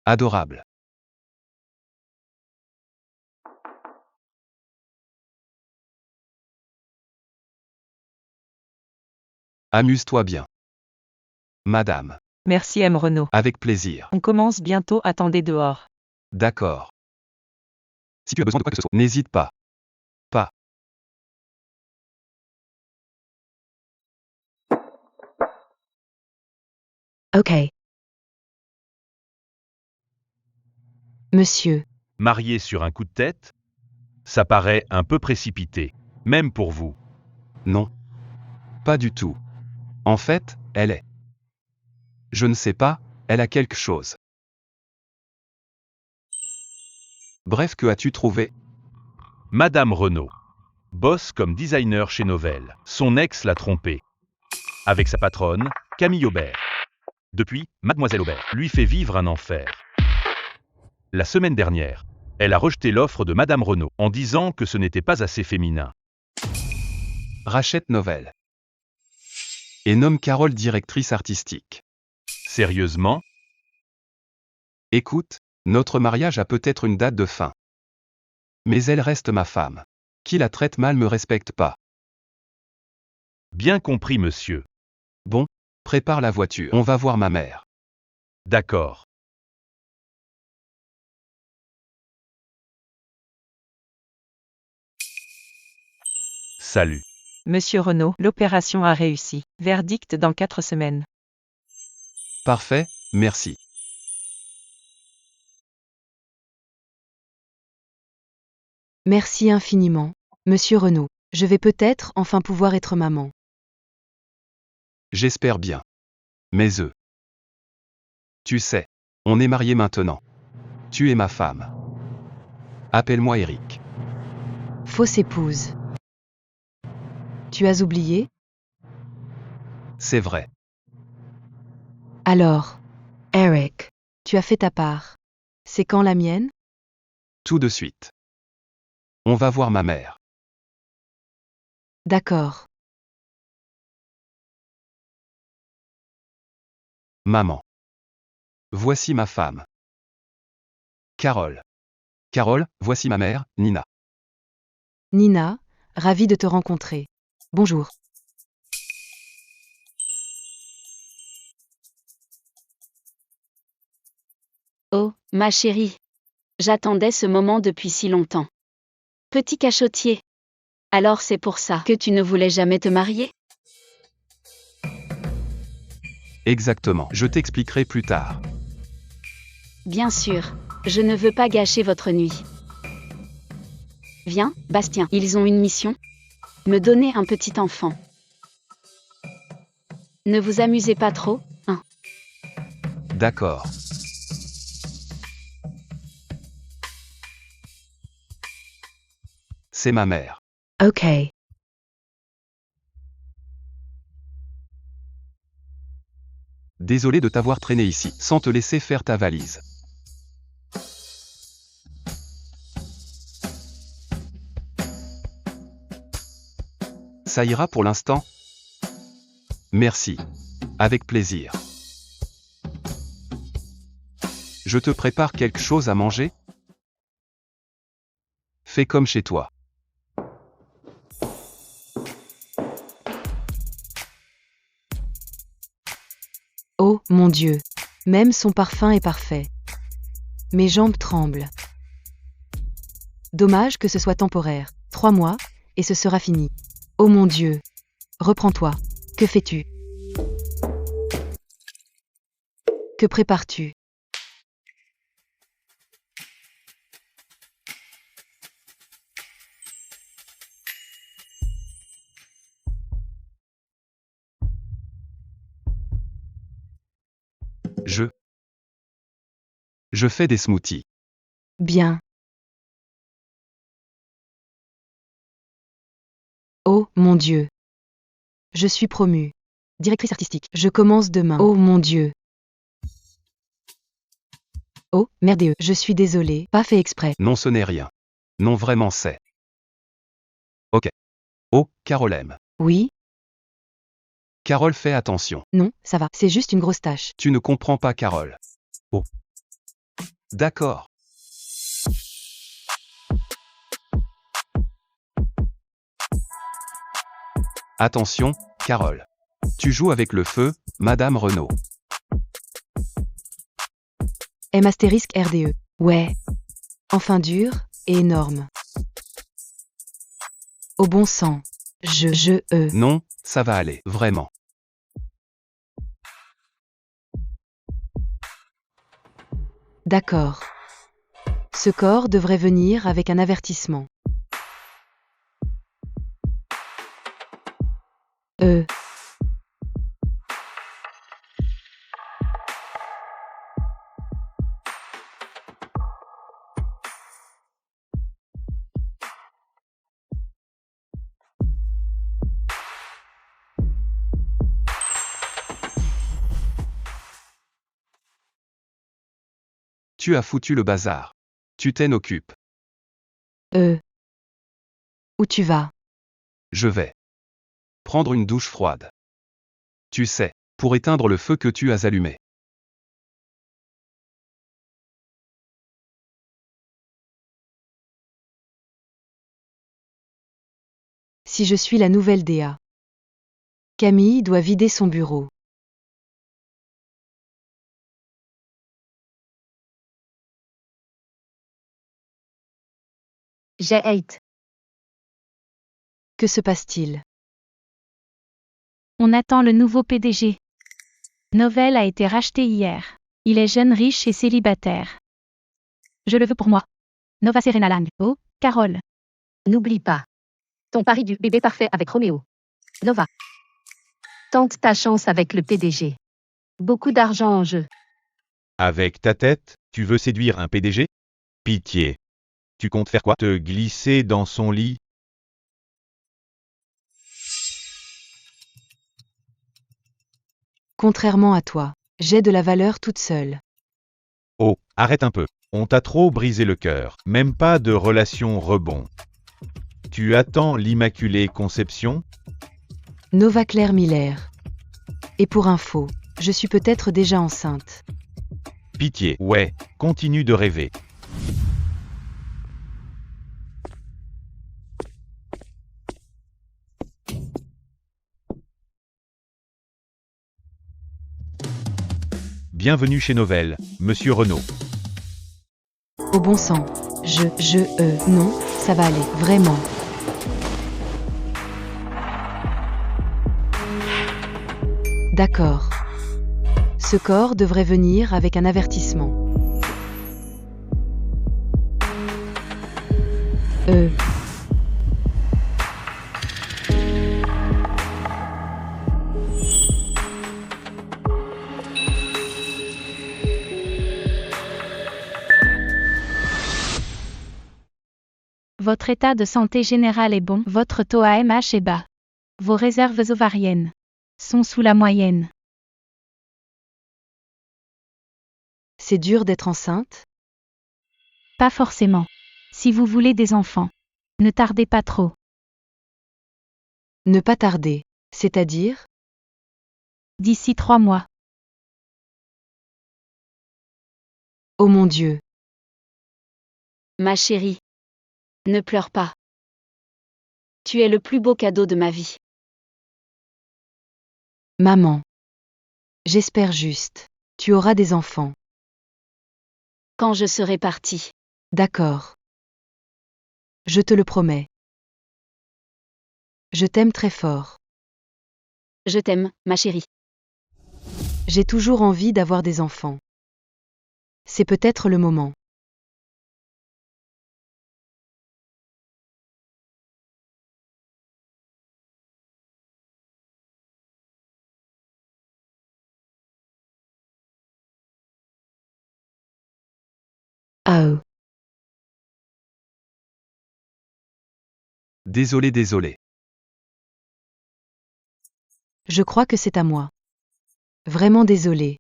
Adorable. Amuse-toi bien. Madame. Merci M. Renaud. Avec plaisir. On commence bientôt, attendez dehors. D'accord. Si tu as besoin de quoi que ce soit, n'hésite pas. Pas. Ok. Monsieur. Marié sur un coup de tête? Ça paraît un peu précipité, même pour vous. Non. Pas du tout. En fait, elle est. Je ne sais pas, elle a quelque chose. Bref, que as-tu trouvé? Madame Renaud. Bosse comme designer chez Novell. Son ex l'a trompée. Avec sa patronne, Camille Aubert. Depuis, Mademoiselle Aubert lui fait vivre un enfer. La semaine dernière, elle a rejeté l'offre de Madame Renaud en disant que ce n'était pas assez féminin. Rachète Novell. Et nomme Carole directrice artistique. Sérieusement? Écoute, notre mariage a peut-être une date de fin. Mais elle reste ma femme. Qui la traite mal me respecte pas. Bien compris, monsieur. Bon, prépare la voiture. On va voir ma mère. D'accord. Salut. Monsieur Renaud, l'opération a réussi. Verdict dans 4 semaines. Parfait, merci. Merci infiniment, Monsieur Renaud. Je vais peut-être enfin pouvoir être maman. J'espère bien. Mes œufs. Tu sais, on est mariés maintenant. Tu es ma femme. Appelle-moi Eric. Fausse épouse. Tu as oublié? C'est vrai. Alors, Eric, tu as fait ta part. C'est quand la mienne? Tout de suite. On va voir ma mère. D'accord. Maman. Voici ma femme. Carole. Carole, voici ma mère, Nina. Nina, ravie de te rencontrer. Bonjour. Oh, ma chérie. J'attendais ce moment depuis si longtemps. Petit cachotier. Alors c'est pour ça que tu ne voulais jamais te marier? Exactement. Je t'expliquerai plus tard. Bien sûr. Je ne veux pas gâcher votre nuit. Viens, Bastien, ils ont une mission. Me donner un petit enfant. Ne vous amusez pas trop, hein? D'accord. C'est ma mère. Ok. Désolé de t'avoir traîné ici, sans te laisser faire ta valise. Ça ira pour l'instant? Merci. Avec plaisir. Je te prépare quelque chose à manger? Fais comme chez toi. Oh, mon Dieu. Même son parfum est parfait. Mes jambes tremblent. Dommage que ce soit temporaire. 3 mois, et ce sera fini. Oh mon Dieu. Reprends-toi. Que fais-tu? Que prépares-tu? Je fais des smoothies. Bien. Oh, mon Dieu. Je suis promue. Directrice artistique. Je commence demain. Oh, mon Dieu. Oh, merdeux. Je suis désolée. Pas fait exprès. Non, ce n'est rien. Non, vraiment c'est. Ok. Oh, Carole aime. Oui? Carole, fais attention. Non, ça va. C'est juste une grosse tâche. Tu ne comprends pas, Carole. Oh. D'accord. Attention, Carole. Tu joues avec le feu, Madame Renaud. M astérisque RDE. Ouais. Enfin dur, et énorme. Au bon sang. Non, ça va aller, vraiment. D'accord. Ce corps devrait venir avec un avertissement. Tu as foutu le bazar. Tu t'en occupes. Où tu vas? Je vais prendre une douche froide. Tu sais, pour éteindre le feu que tu as allumé. Si je suis la nouvelle DA. Camille doit vider son bureau. J'ai hâte. Que se passe-t-il? On attend le nouveau PDG. Novell a été racheté hier. Il est jeune, riche et célibataire. Je le veux pour moi. Nova Serena Lang. Oh, Carole. N'oublie pas. Ton pari du bébé parfait avec Roméo. Nova. Tente ta chance avec le PDG. Beaucoup d'argent en jeu. Avec ta tête, tu veux séduire un PDG? Pitié. Tu comptes faire quoi? Te glisser dans son lit? Contrairement à toi, j'ai de la valeur toute seule. Oh, arrête un peu. On t'a trop brisé le cœur. Même pas de relation rebond. Tu attends l'Immaculée Conception? Nova Claire Miller. Et pour info, je suis peut-être déjà enceinte. Pitié. Ouais, continue de rêver. Bienvenue chez Novell, Monsieur Renaud. Au bon sang. Non, ça va aller, vraiment. D'accord. Ce corps devrait venir avec un avertissement. Votre état de santé général est bon, votre taux AMH est bas. Vos réserves ovariennes sont sous la moyenne. C'est dur d'être enceinte? Pas forcément. Si vous voulez des enfants, ne tardez pas trop. Ne pas tarder. C'est-à-dire? D'ici 3 mois. Oh mon Dieu. Ma chérie. Ne pleure pas. Tu es le plus beau cadeau de ma vie. Maman. J'espère juste. Tu auras des enfants. Quand je serai partie. D'accord. Je te le promets. Je t'aime très fort. Je t'aime, ma chérie. J'ai toujours envie d'avoir des enfants. C'est peut-être le moment. Ah oh. Désolé. Je crois que c'est à moi. Vraiment désolé.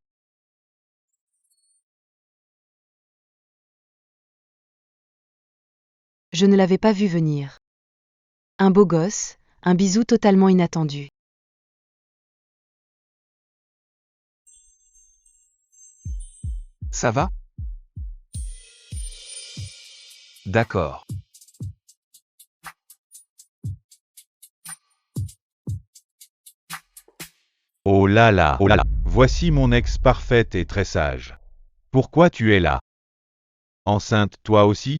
Je ne l'avais pas vu venir. Un beau gosse, un bisou totalement inattendu. Ça va? D'accord. Oh là là, voici mon ex parfaite et très sage. Pourquoi tu es là? Enceinte toi aussi?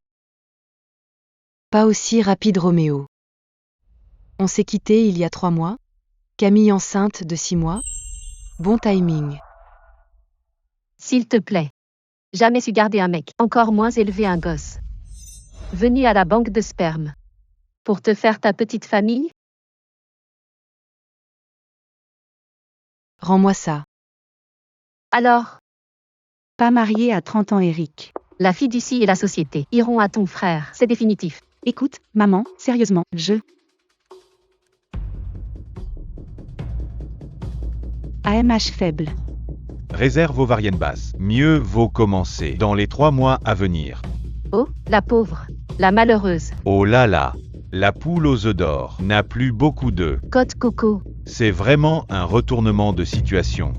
Pas aussi rapide Roméo. On s'est quitté il y a 3 mois? Camille enceinte de 6 mois? Bon timing. S'il te plaît. Jamais su garder un mec, encore moins élever un gosse. Venu à la banque de sperme. Pour te faire ta petite famille? Rends-moi ça. Alors, Pas marié à 30 ans, Eric. la fiducie et la société iront à ton frère, c'est définitif. Écoute, maman, sérieusement, AMH faible. Réserve ovarienne basse. Mieux vaut commencer dans les 3 mois à venir. Oh, la pauvre, la malheureuse. Oh là là, la poule aux œufs d'or n'a plus beaucoup d'œufs. Côte coco. C'est vraiment un retournement de situation.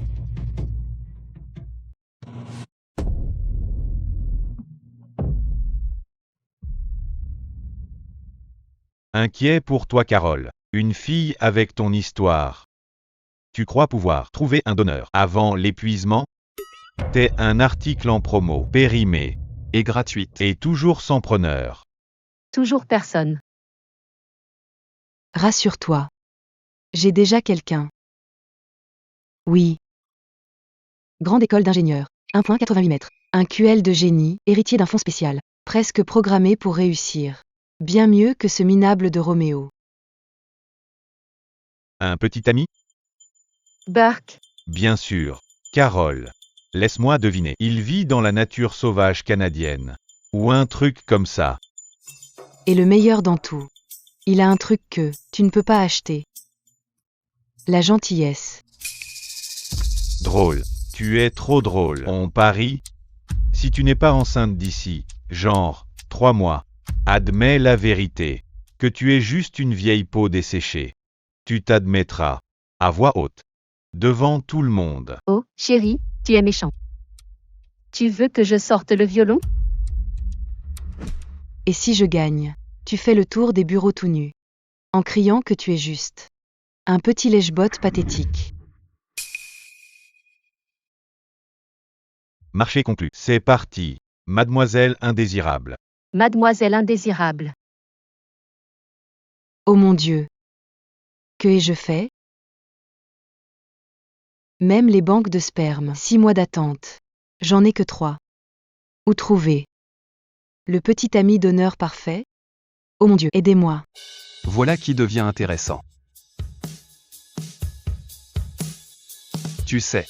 Inquiet pour toi, Carole. Une fille avec ton histoire. Tu crois pouvoir trouver un donneur avant l'épuisement? T'es un article en promo, périmé, Et gratuite. et toujours sans preneur. Toujours personne. Rassure-toi. J'ai déjà quelqu'un. Oui. Grande école d'ingénieur. 1,88 m. Un QL de génie, héritier d'un fonds spécial. Presque programmé pour réussir. Bien mieux que ce minable de Roméo. Un petit ami? Burke. Bien sûr. Carole. Laisse-moi deviner. Il vit dans la nature sauvage canadienne. Ou un truc comme ça. Et le meilleur dans tout. Il a un truc que tu ne peux pas acheter. La gentillesse. Drôle. Tu es trop drôle. On parie? Si tu n'es pas enceinte d'ici, genre, 3 mois, admets la vérité. Que tu es juste une vieille peau desséchée. Tu t'admettras. À voix haute. Devant tout le monde. Oh, chérie, tu es méchant. Tu veux que je sorte le violon? Et si je gagne, tu fais le tour des bureaux tout nus. En criant que tu es juste. Un petit lèche-botte pathétique. Marché conclu. C'est parti. Mademoiselle indésirable. Mademoiselle indésirable. Oh mon Dieu. Que ai-je fait? Même les banques de sperme. 6 mois d'attente. J'en ai que 3. Où trouver? Le petit ami d'honneur parfait? Oh mon Dieu, aidez-moi. Voilà qui devient intéressant. Tu sais.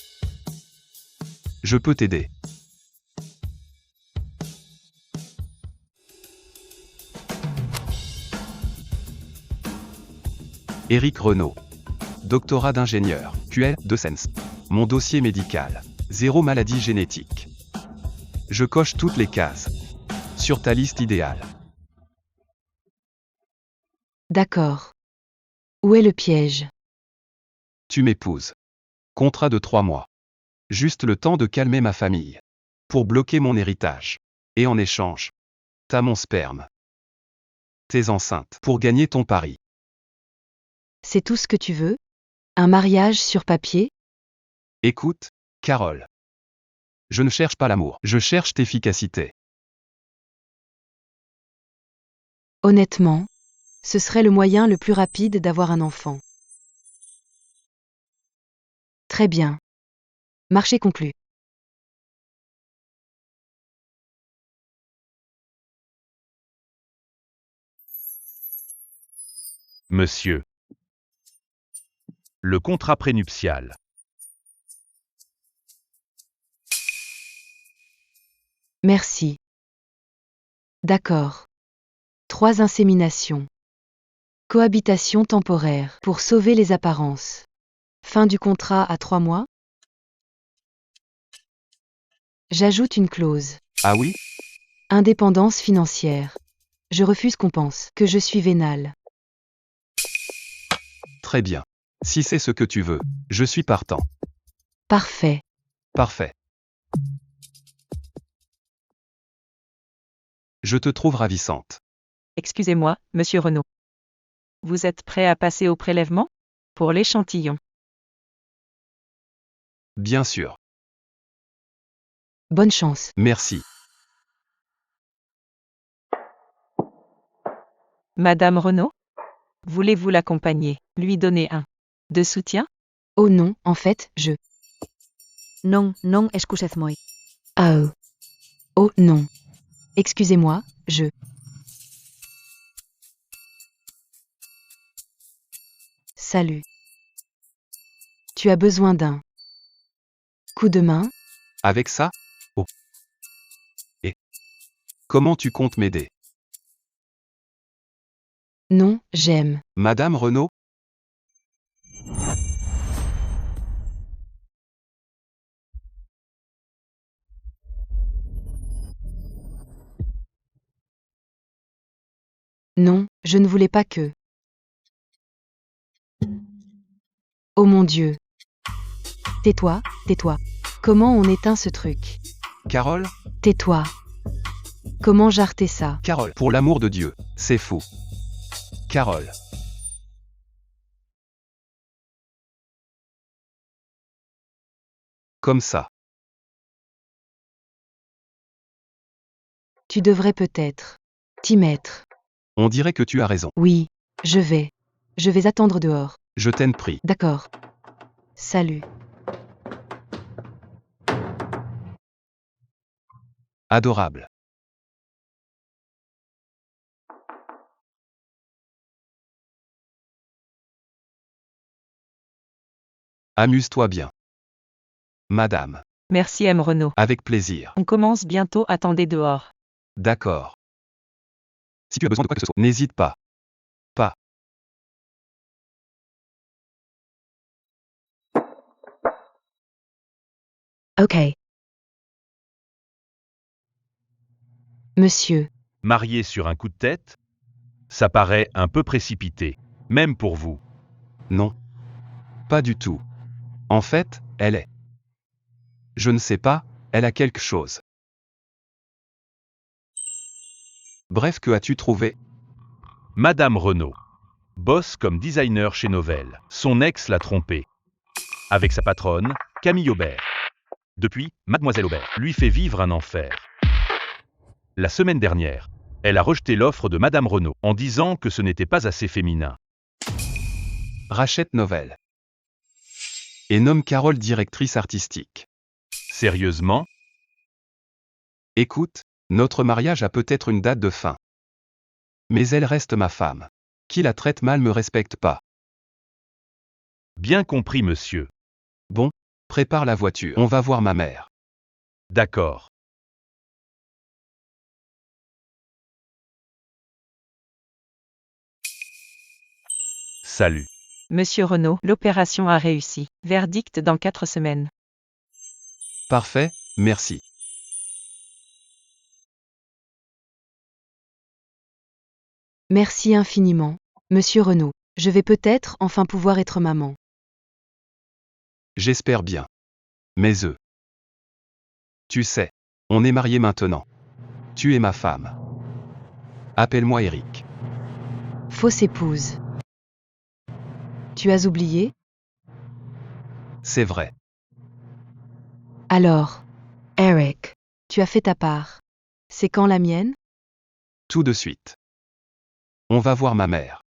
Je peux t'aider. Éric Renaud. Doctorat d'ingénieur, QL, de Sens. Mon dossier médical. 0 maladie génétique. Je coche toutes les cases. Sur ta liste idéale. D'accord. Où est le piège? Tu m'épouses. Contrat de 3 mois. Juste le temps de calmer ma famille. Pour bloquer mon héritage. Et en échange, t'as mon sperme. T'es enceinte. Pour gagner ton pari. C'est tout ce que tu veux? Un mariage sur papier? Écoute, Carole. Je ne cherche pas l'amour, je cherche l'efficacité. Honnêtement, ce serait le moyen le plus rapide d'avoir un enfant. Très bien. Marché conclu. Monsieur. Le contrat prénuptial. Merci. D'accord. 3 inséminations. Cohabitation temporaire pour sauver les apparences. Fin du contrat à 3 mois? J'ajoute une clause. Ah oui? Indépendance financière. Je refuse qu'on pense que je suis vénale. Très bien. Si c'est ce que tu veux, je suis partant. Parfait. Parfait. Je te trouve ravissante. Excusez-moi, monsieur Renaud. Vous êtes prêt à passer au prélèvement? Pour l'échantillon. Bien sûr. Bonne chance. Merci. Madame Renaud? Voulez-vous l'accompagner, lui donner un de soutien? Oh non, en fait, je... Non, non excusez-moi. Ah oh non. Excusez-moi, je... Salut. Tu as besoin d'un coup de main? Avec ça? Oh. Et comment tu comptes m'aider? Non, j'aime. Madame Renaud? Non, je ne voulais pas que... Oh mon Dieu. Tais-toi, tais-toi. Comment on éteint ce truc? Carole? Tais-toi. Comment jarter ça? Carole, pour l'amour de Dieu, c'est fou. Carole. Comme ça. Tu devrais peut-être t'y mettre. On dirait que tu as raison. Oui, je vais. Je vais attendre dehors. Je t'en prie. D'accord. Salut. Adorable. Amuse-toi bien. Madame. Merci M. Renaud. Avec plaisir. On commence bientôt, attendez dehors. D'accord. Si tu as besoin de quoi que ce soit, n'hésite pas. Pas. Ok. Monsieur. Marié sur un coup de tête? Ça paraît un peu précipité, même pour vous. Non. Pas du tout. En fait, elle est. Je ne sais pas, elle a quelque chose. Bref, que as-tu trouvé? Madame Renaud. Bosse comme designer chez Novell. Son ex l'a trompée. Avec sa patronne, Camille Aubert. Depuis, Mademoiselle Aubert lui fait vivre un enfer. La semaine dernière, elle a rejeté l'offre de Madame Renaud en disant que ce n'était pas assez féminin. Rachète Novelle. Et nomme Carole directrice artistique. Sérieusement? Écoute, notre mariage a peut-être une date de fin. Mais elle reste ma femme. Qui la traite mal me respecte pas. Bien compris, monsieur. Bon, prépare la voiture. On va voir ma mère. D'accord. Salut. Monsieur Renaud, l'opération a réussi. Verdict dans 4 semaines. Parfait, merci. Merci infiniment, Monsieur Renaud. Je vais peut-être enfin pouvoir être maman. J'espère bien. Mais tu sais, on est mariés maintenant. Tu es ma femme. Appelle-moi Eric. Fausse épouse. Tu as oublié? C'est vrai. Alors, Eric, tu as fait ta part. C'est quand la mienne? Tout de suite. On va voir ma mère.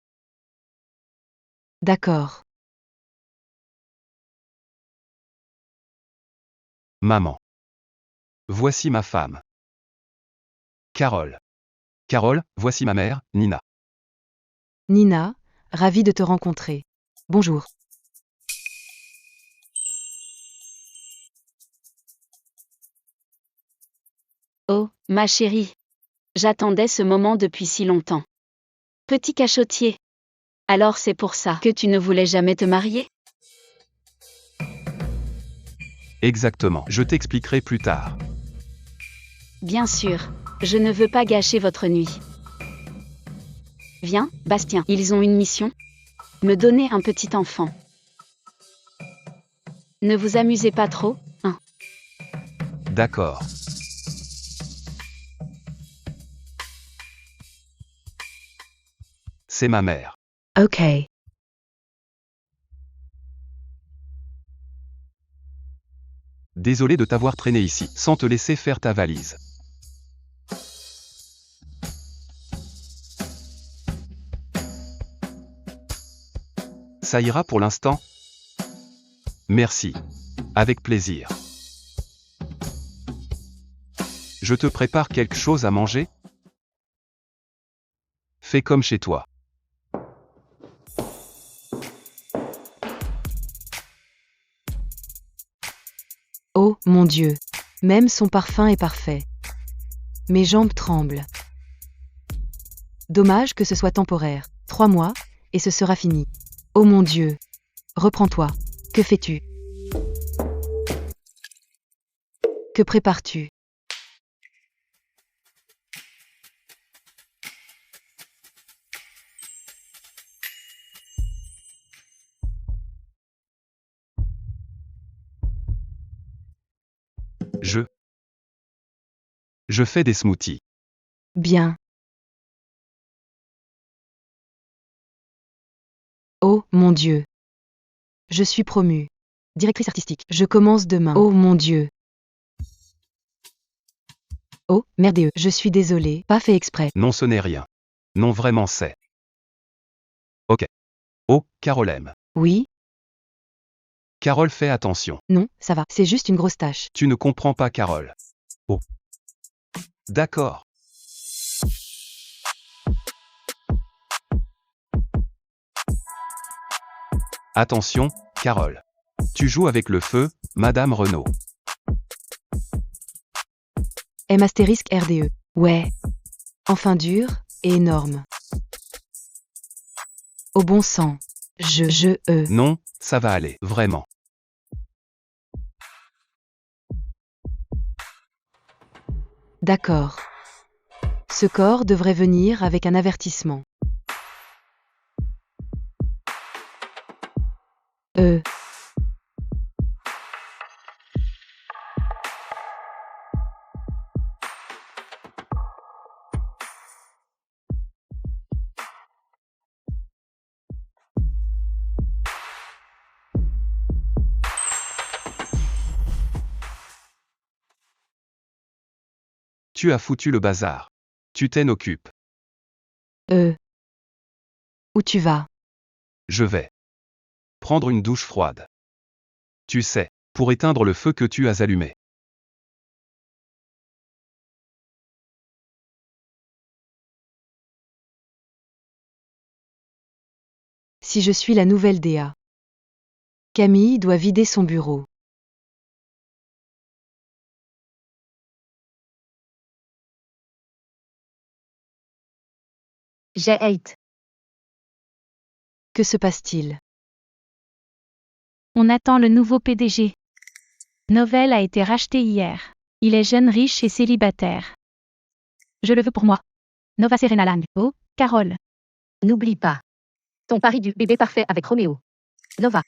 D'accord. Maman. Voici ma femme. Carole. Carole, voici ma mère, Nina. Nina, ravie de te rencontrer. Bonjour. Oh, ma chérie. J'attendais ce moment depuis si longtemps. Petit cachotier. Alors c'est pour ça que tu ne voulais jamais te marier? Exactement. Je t'expliquerai plus tard. Bien sûr. Je ne veux pas gâcher votre nuit. Viens, Bastien, ils ont une mission. Me donner un petit enfant. Ne vous amusez pas trop, hein? D'accord. C'est ma mère. Ok. Désolé de t'avoir traîné ici, sans te laisser faire ta valise. Ça ira pour l'instant? Merci. Avec plaisir. Je te prépare quelque chose à manger? Fais comme chez toi. Oh, mon Dieu. Même son parfum est parfait. Mes jambes tremblent. Dommage que ce soit temporaire. 3 mois, et ce sera fini. Oh mon Dieu. Reprends-toi. Que fais-tu? Que prépares-tu? Je fais des smoothies. Bien. Oh, mon Dieu. Je suis promue. Directrice artistique. Je commence demain. Oh, mon Dieu. Oh, merdeux. Je suis désolée. Pas fait exprès. Non, ce n'est rien. Non, vraiment c'est. Ok. Oh, Carole aime. Oui? Carole, fais attention. Non, ça va. C'est juste une grosse tâche. Tu ne comprends pas, Carole. Oh. D'accord. Attention, Carole. Tu joues avec le feu, Madame Renaud. M astérisque RDE. Ouais. Enfin dur, et énorme. Au bon sang. Non, ça va aller, vraiment. D'accord. Ce corps devrait venir avec un avertissement. Tu as foutu le bazar. Tu t'en occupes. Où tu vas? Je vais prendre une douche froide. Tu sais, pour éteindre le feu que tu as allumé. Si je suis la nouvelle DA. Camille doit vider son bureau. J'ai hate. Que se passe-t-il? On attend le nouveau PDG. Novell a été racheté hier. Il est jeune, riche et célibataire. Je le veux pour moi. Nova Serena Lang. Oh, Carole. N'oublie pas. Ton pari du bébé parfait avec Roméo. Nova.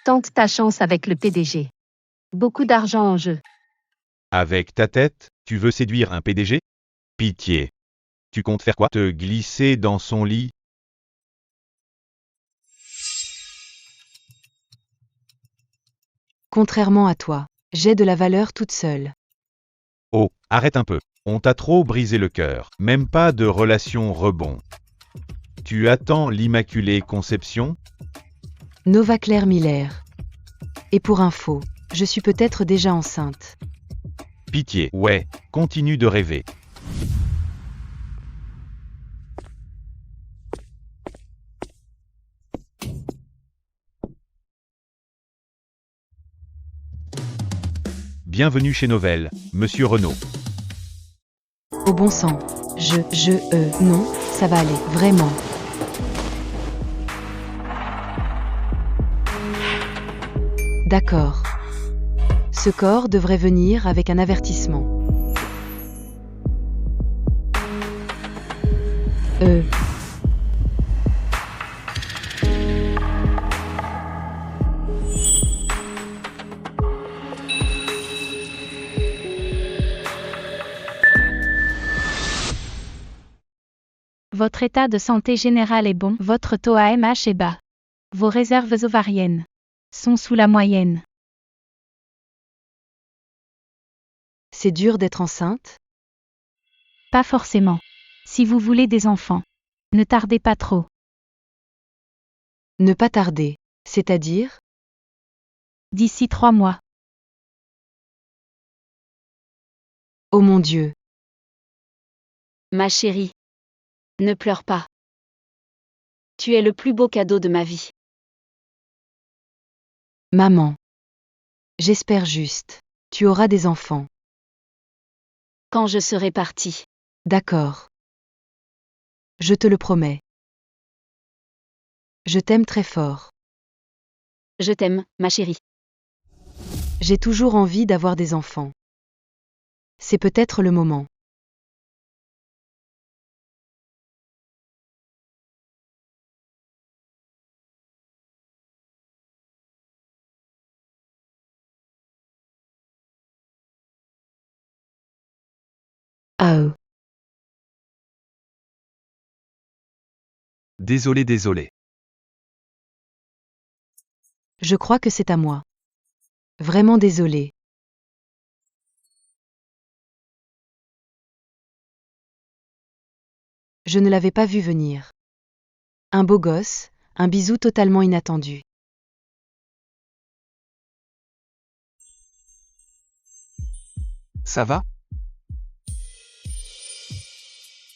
Tente ta chance avec le PDG. Beaucoup d'argent en jeu. Avec ta tête, tu veux séduire un PDG? Pitié. Tu comptes faire quoi? Te glisser dans son lit? Contrairement à toi, j'ai de la valeur toute seule. Oh, arrête un peu. On t'a trop brisé le cœur. Même pas de relation rebond. Tu attends l'Immaculée Conception? Nova Claire Miller. Et pour info, je suis peut-être déjà enceinte. Pitié, ouais, continue de rêver. Bienvenue chez Novell, Monsieur Renaud. Au bon sang. Non, ça va aller, vraiment. D'accord. Ce corps devrait venir avec un avertissement. Votre état de santé général est bon. Votre taux AMH est bas. Vos réserves ovariennes sont sous la moyenne. C'est dur d'être enceinte? Pas forcément. Si vous voulez des enfants, ne tardez pas trop. Ne pas tarder. C'est-à-dire? D'ici 3 mois. Oh mon Dieu. Ma chérie. Ne pleure pas. Tu es le plus beau cadeau de ma vie. Maman. J'espère juste. Tu auras des enfants. Quand je serai partie. D'accord. Je te le promets. Je t'aime très fort. Je t'aime, ma chérie. J'ai toujours envie d'avoir des enfants. C'est peut-être le moment. Ah oh. Désolé. Je crois que c'est à moi. Vraiment désolé. Je ne l'avais pas vu venir. Un beau gosse, un bisou totalement inattendu. Ça va?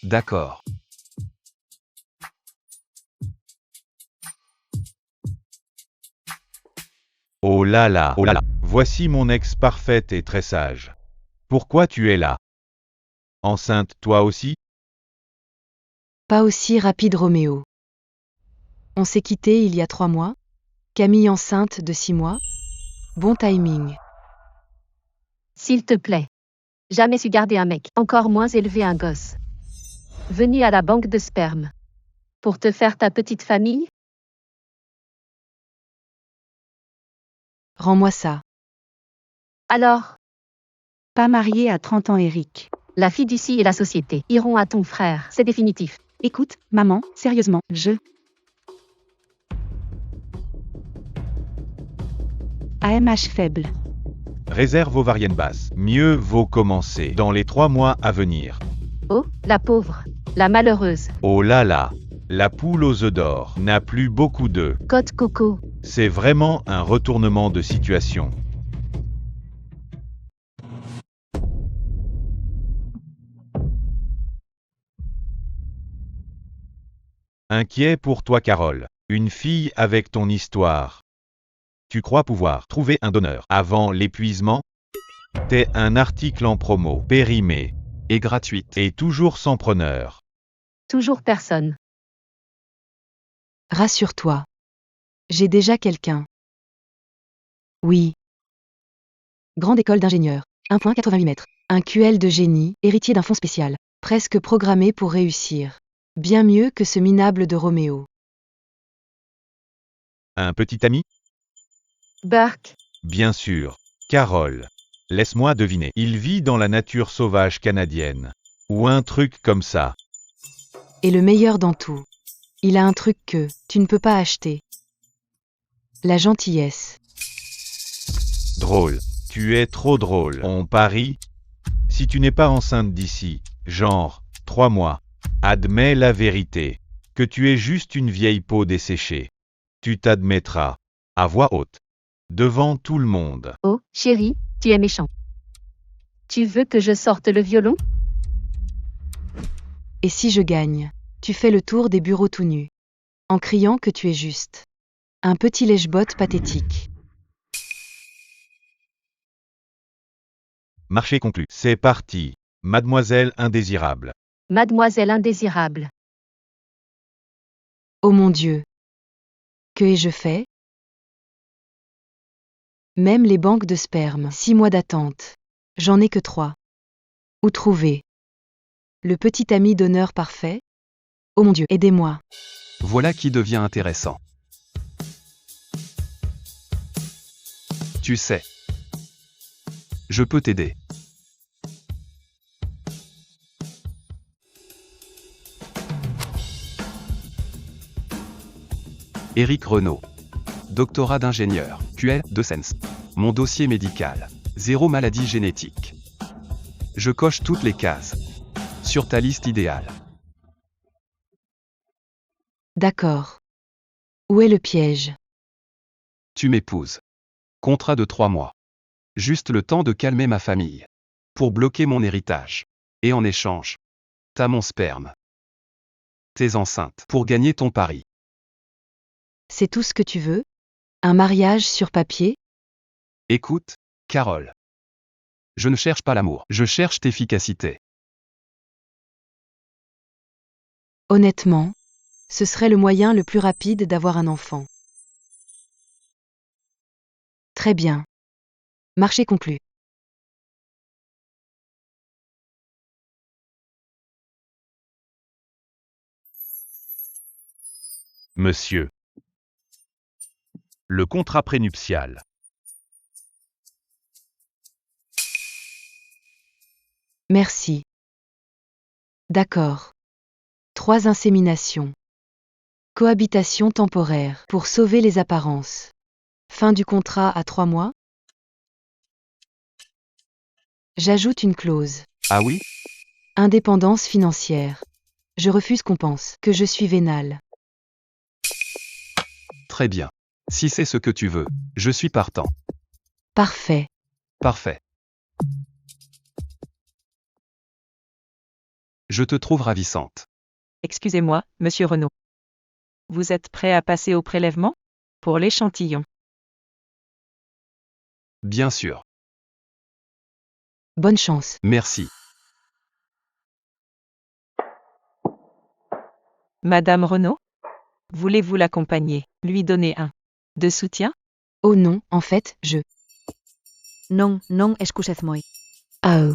D'accord. Oh là là. Voici mon ex parfaite et très sage. Pourquoi tu es là? Enceinte toi aussi? Pas aussi rapide Roméo. On s'est quitté il y a 3 mois? Camille enceinte de 6 mois? Bon timing. S'il te plaît. Jamais su garder un mec, encore moins élever un gosse. Venu à la banque de sperme. Pour te faire ta petite famille? Rends-moi ça. Alors, Pas marié à 30 ans, Eric. la fiducie et la société iront à ton frère, c'est définitif. Écoute, maman, sérieusement, AMH faible. Réserve ovarienne basse. Mieux vaut commencer dans les 3 mois à venir. Oh, la pauvre, la malheureuse. Oh là là, la poule aux œufs d'or n'a plus beaucoup d'œufs. Côte coco. C'est vraiment un retournement de situation. Inquiet pour toi, Carole. Une fille avec ton histoire. Tu crois pouvoir trouver un donneur avant l'épuisement? T'es un article en promo, périmé, Et gratuite. et toujours sans preneur. Toujours personne. Rassure-toi. J'ai déjà quelqu'un. Oui. Grande école d'ingénieur. 1,88 mètres. Un QL de génie, héritier d'un fonds spécial. Presque programmé pour réussir. Bien mieux que ce minable de Roméo. Un petit ami? Burke. Bien sûr. Carole. Laisse-moi deviner. Il vit dans la nature sauvage canadienne. Ou un truc comme ça. Et le meilleur dans tout. Il a un truc que tu ne peux pas acheter. La gentillesse. Drôle. Tu es trop drôle. On parie? Si tu n'es pas enceinte d'ici, genre, 3 mois, admets la vérité. Que tu es juste une vieille peau desséchée. Tu t'admettras. À voix haute. Devant tout le monde. Oh, chérie, tu es méchant. Tu veux que je sorte le violon? Et si je gagne, tu fais le tour des bureaux tout nus. En criant que tu es juste. Un petit lèche-botte pathétique. Marché conclu. C'est parti. Mademoiselle indésirable. Mademoiselle indésirable. Oh mon Dieu. Que ai-je fait? Même les banques de sperme. 6 mois d'attente. J'en ai que 3. Où trouver? Le petit ami donneur parfait? Oh mon Dieu, aidez-moi. Voilà qui devient intéressant. Tu sais. Je peux t'aider. Éric Renaud. Doctorat d'ingénieur, QL, de Sens. Mon dossier médical. 0 maladie génétique. Je coche toutes les cases. Sur ta liste idéale. D'accord. Où est le piège? Tu m'épouses. Contrat de 3 mois. Juste le temps de calmer ma famille. Pour bloquer mon héritage. Et en échange, t'as mon sperme. T'es enceinte. Pour gagner ton pari. C'est tout ce que tu veux? Un mariage sur papier? Écoute, Carole. Je ne cherche pas l'amour, je cherche l'efficacité. Honnêtement, ce serait le moyen le plus rapide d'avoir un enfant. Très bien. Marché conclu. Monsieur. Le contrat prénuptial. Merci. D'accord. 3 inséminations. Cohabitation temporaire pour sauver les apparences. Fin du contrat à 3 mois? J'ajoute une clause. Ah oui? Indépendance financière. Je refuse qu'on pense que je suis vénale. Très bien. Si c'est ce que tu veux, je suis partant. Parfait. Parfait. Je te trouve ravissante. Excusez-moi, monsieur Renaud. Vous êtes prêt à passer au prélèvement? Pour l'échantillon. Bien sûr. Bonne chance. Merci. Madame Renaud? Voulez-vous l'accompagner, lui donner un de soutien? Oh non, en fait, je... Non, non, excusez-moi. Ah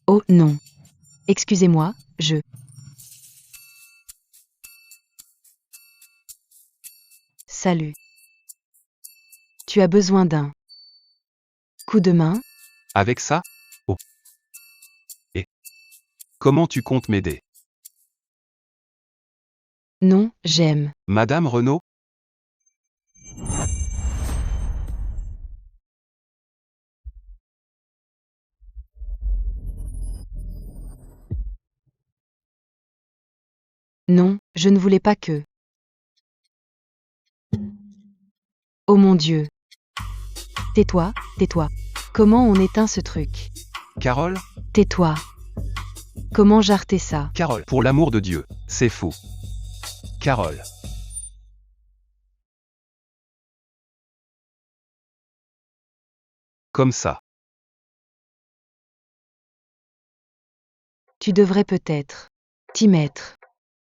oh non. Excusez-moi, je... Salut. Tu as besoin d'un coup de main? Avec ça? Oh. Et comment tu comptes m'aider? Non, j'aime. Madame Renaud? Non, je ne voulais pas que. Oh mon Dieu. Tais-toi, tais-toi. Comment on éteint ce truc? Carole? Tais-toi. Comment jarter ça? Carole, pour l'amour de Dieu, c'est fou. Carole. Comme ça. Tu devrais peut-être t'y mettre.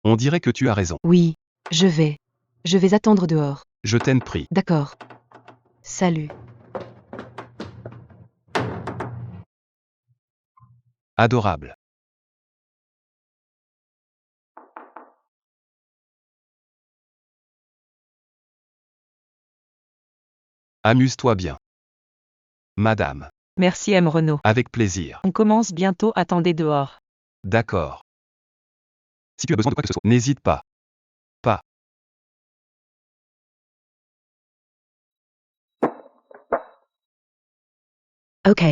On dirait que tu as raison. Oui, je vais. Je vais attendre dehors. Je t'en prie. D'accord. Salut. Adorable. Amuse-toi bien. Madame. Merci M. Renaud. Avec plaisir. On commence bientôt, attendez dehors. D'accord. Si tu as besoin de quoi que ce soit, n'hésite pas. Pas. Ok.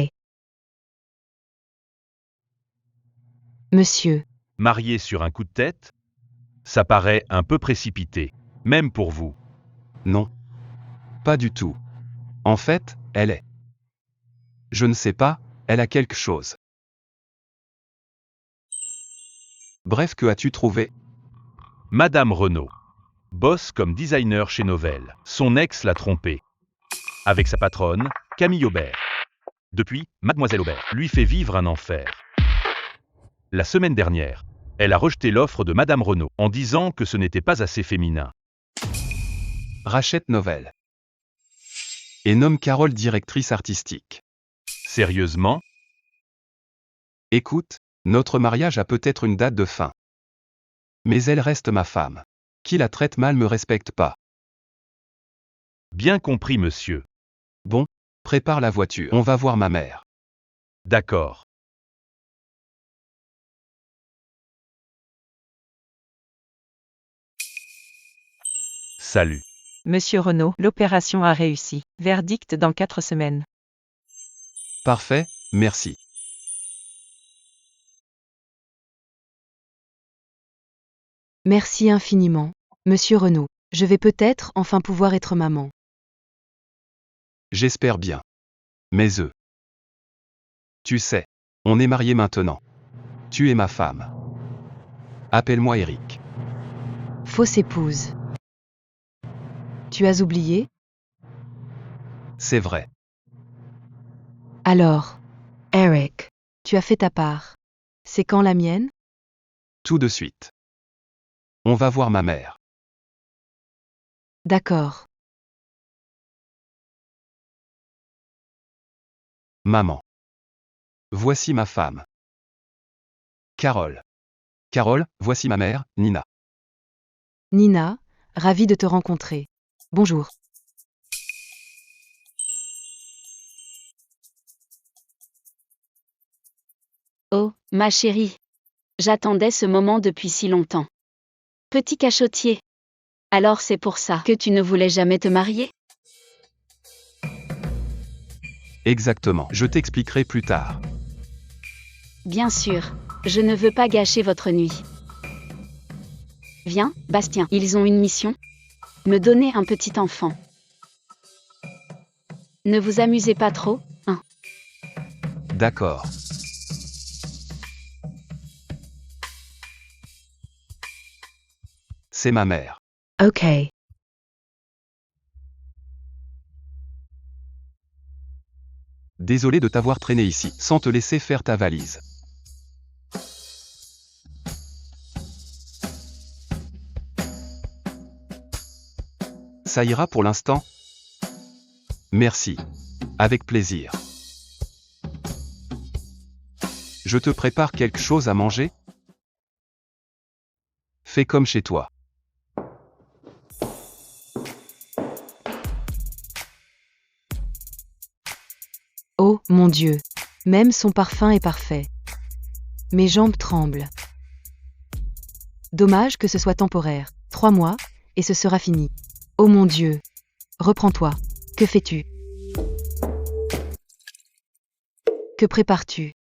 Monsieur. Marié sur un coup de tête? Ça paraît un peu précipité, même pour vous. Non. Pas du tout. En fait, elle est. Je ne sais pas, elle a quelque chose. Bref, que as-tu trouvé? Madame Renaud. Bosse comme designer chez Novell. Son ex l'a trompée. Avec sa patronne, Camille Aubert. Depuis, Mademoiselle Aubert lui fait vivre un enfer. La semaine dernière, elle a rejeté l'offre de Madame Renaud en disant que ce n'était pas assez féminin. Rachète Novell. Et nomme Carole directrice artistique. Sérieusement? Écoute, notre mariage a peut-être une date de fin. Mais elle reste ma femme. Qui la traite mal me respecte pas. Bien compris, monsieur. Bon, prépare la voiture. On va voir ma mère. D'accord. Salut. Monsieur Renaud, l'opération a réussi. Verdict dans 4 semaines. Parfait, merci. Merci infiniment, Monsieur Renaud. Je vais peut-être enfin pouvoir être maman. J'espère bien. Mais tu sais, on est mariés maintenant. Tu es ma femme. Appelle-moi Eric. Fausse épouse. Tu as oublié? C'est vrai. Alors, Eric, tu as fait ta part. C'est quand la mienne? Tout de suite. On va voir ma mère. D'accord. Maman. Voici ma femme. Carole. Carole, voici ma mère, Nina. Nina, ravie de te rencontrer. Bonjour. Oh, ma chérie. J'attendais ce moment depuis si longtemps. Petit cachotier. Alors c'est pour ça que tu ne voulais jamais te marier? Exactement. Je t'expliquerai plus tard. Bien sûr. Je ne veux pas gâcher votre nuit. Viens, Bastien, ils ont une mission. Me donner un petit enfant. Ne vous amusez pas trop, hein? D'accord. C'est ma mère. Ok. Désolé de t'avoir traîné ici, sans te laisser faire ta valise. Ça ira pour l'instant? Merci. Avec plaisir. Je te prépare quelque chose à manger? Fais comme chez toi. Oh, mon Dieu. Même son parfum est parfait. Mes jambes tremblent. Dommage que ce soit temporaire. 3 mois, et ce sera fini. Oh mon Dieu. Reprends-toi. Que fais-tu? Que prépares-tu?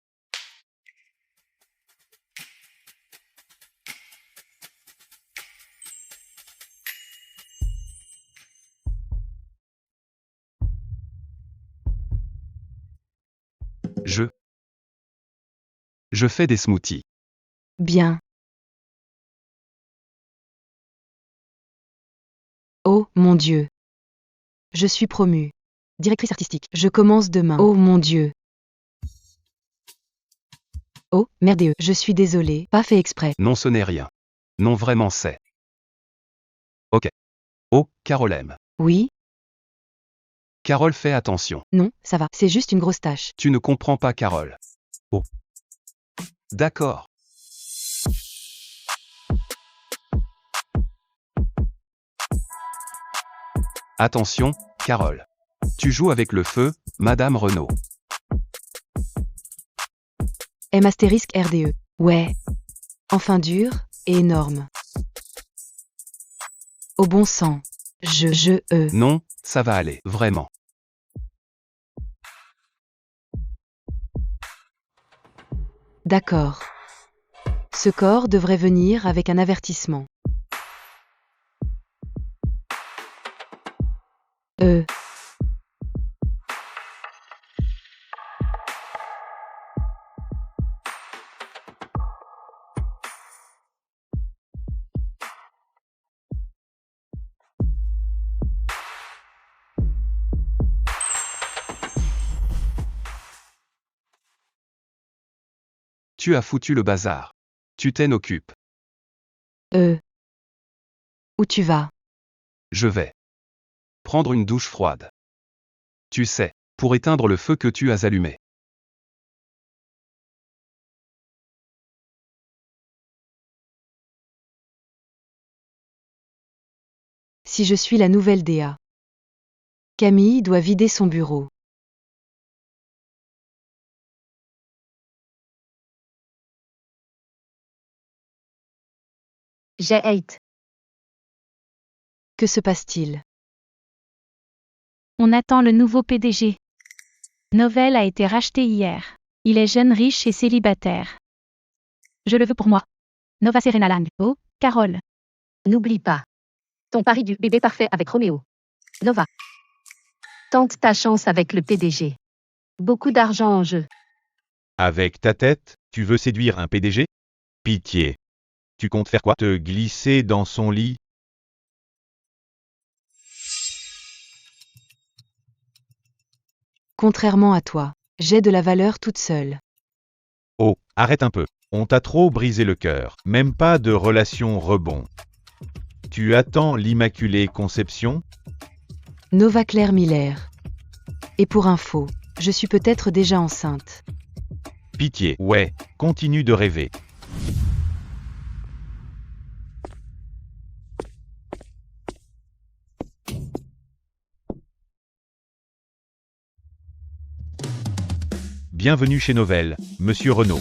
Je fais des smoothies. Bien. Oh, mon Dieu. Je suis promue. Directrice artistique. Je commence demain. Oh, mon Dieu. Oh, merdeux. Je suis désolée. Pas fait exprès. Non, ce n'est rien. Non, vraiment c'est. Ok. Oh, Carole aime. Oui? Carole, fais attention. Non, ça va. C'est juste une grosse tâche. Tu ne comprends pas, Carole. Oh. D'accord. Attention, Carole. Tu joues avec le feu, Madame Renaud. M astérisque RDE. Ouais. Enfin dur, et énorme. Au bon sang. Non, ça va aller, vraiment. D'accord. Ce corps devrait venir avec un avertissement. Tu as foutu le bazar. Tu t'en occupes. Où tu vas? Je vais prendre une douche froide. Tu sais, pour éteindre le feu que tu as allumé. Si je suis la nouvelle DA. Camille doit vider son bureau. J'ai hate. Que se passe-t-il? On attend le nouveau PDG. Novell a été racheté hier. Il est jeune, riche et célibataire. Je le veux pour moi. Nova Serena Lang. Oh, Carole. N'oublie pas. Ton pari du bébé parfait avec Roméo. Nova. Tente ta chance avec le PDG. Beaucoup d'argent en jeu. Avec ta tête, tu veux séduire un PDG? Pitié. Tu comptes faire quoi? Te glisser dans son lit? Contrairement à toi, j'ai de la valeur toute seule. Oh, arrête un peu. On t'a trop brisé le cœur. Même pas de relation rebond. Tu attends l'Immaculée Conception? Nova Claire Miller. Et pour info, je suis peut-être déjà enceinte. Pitié. Ouais, continue de rêver. Bienvenue chez Novell, Monsieur Renaud.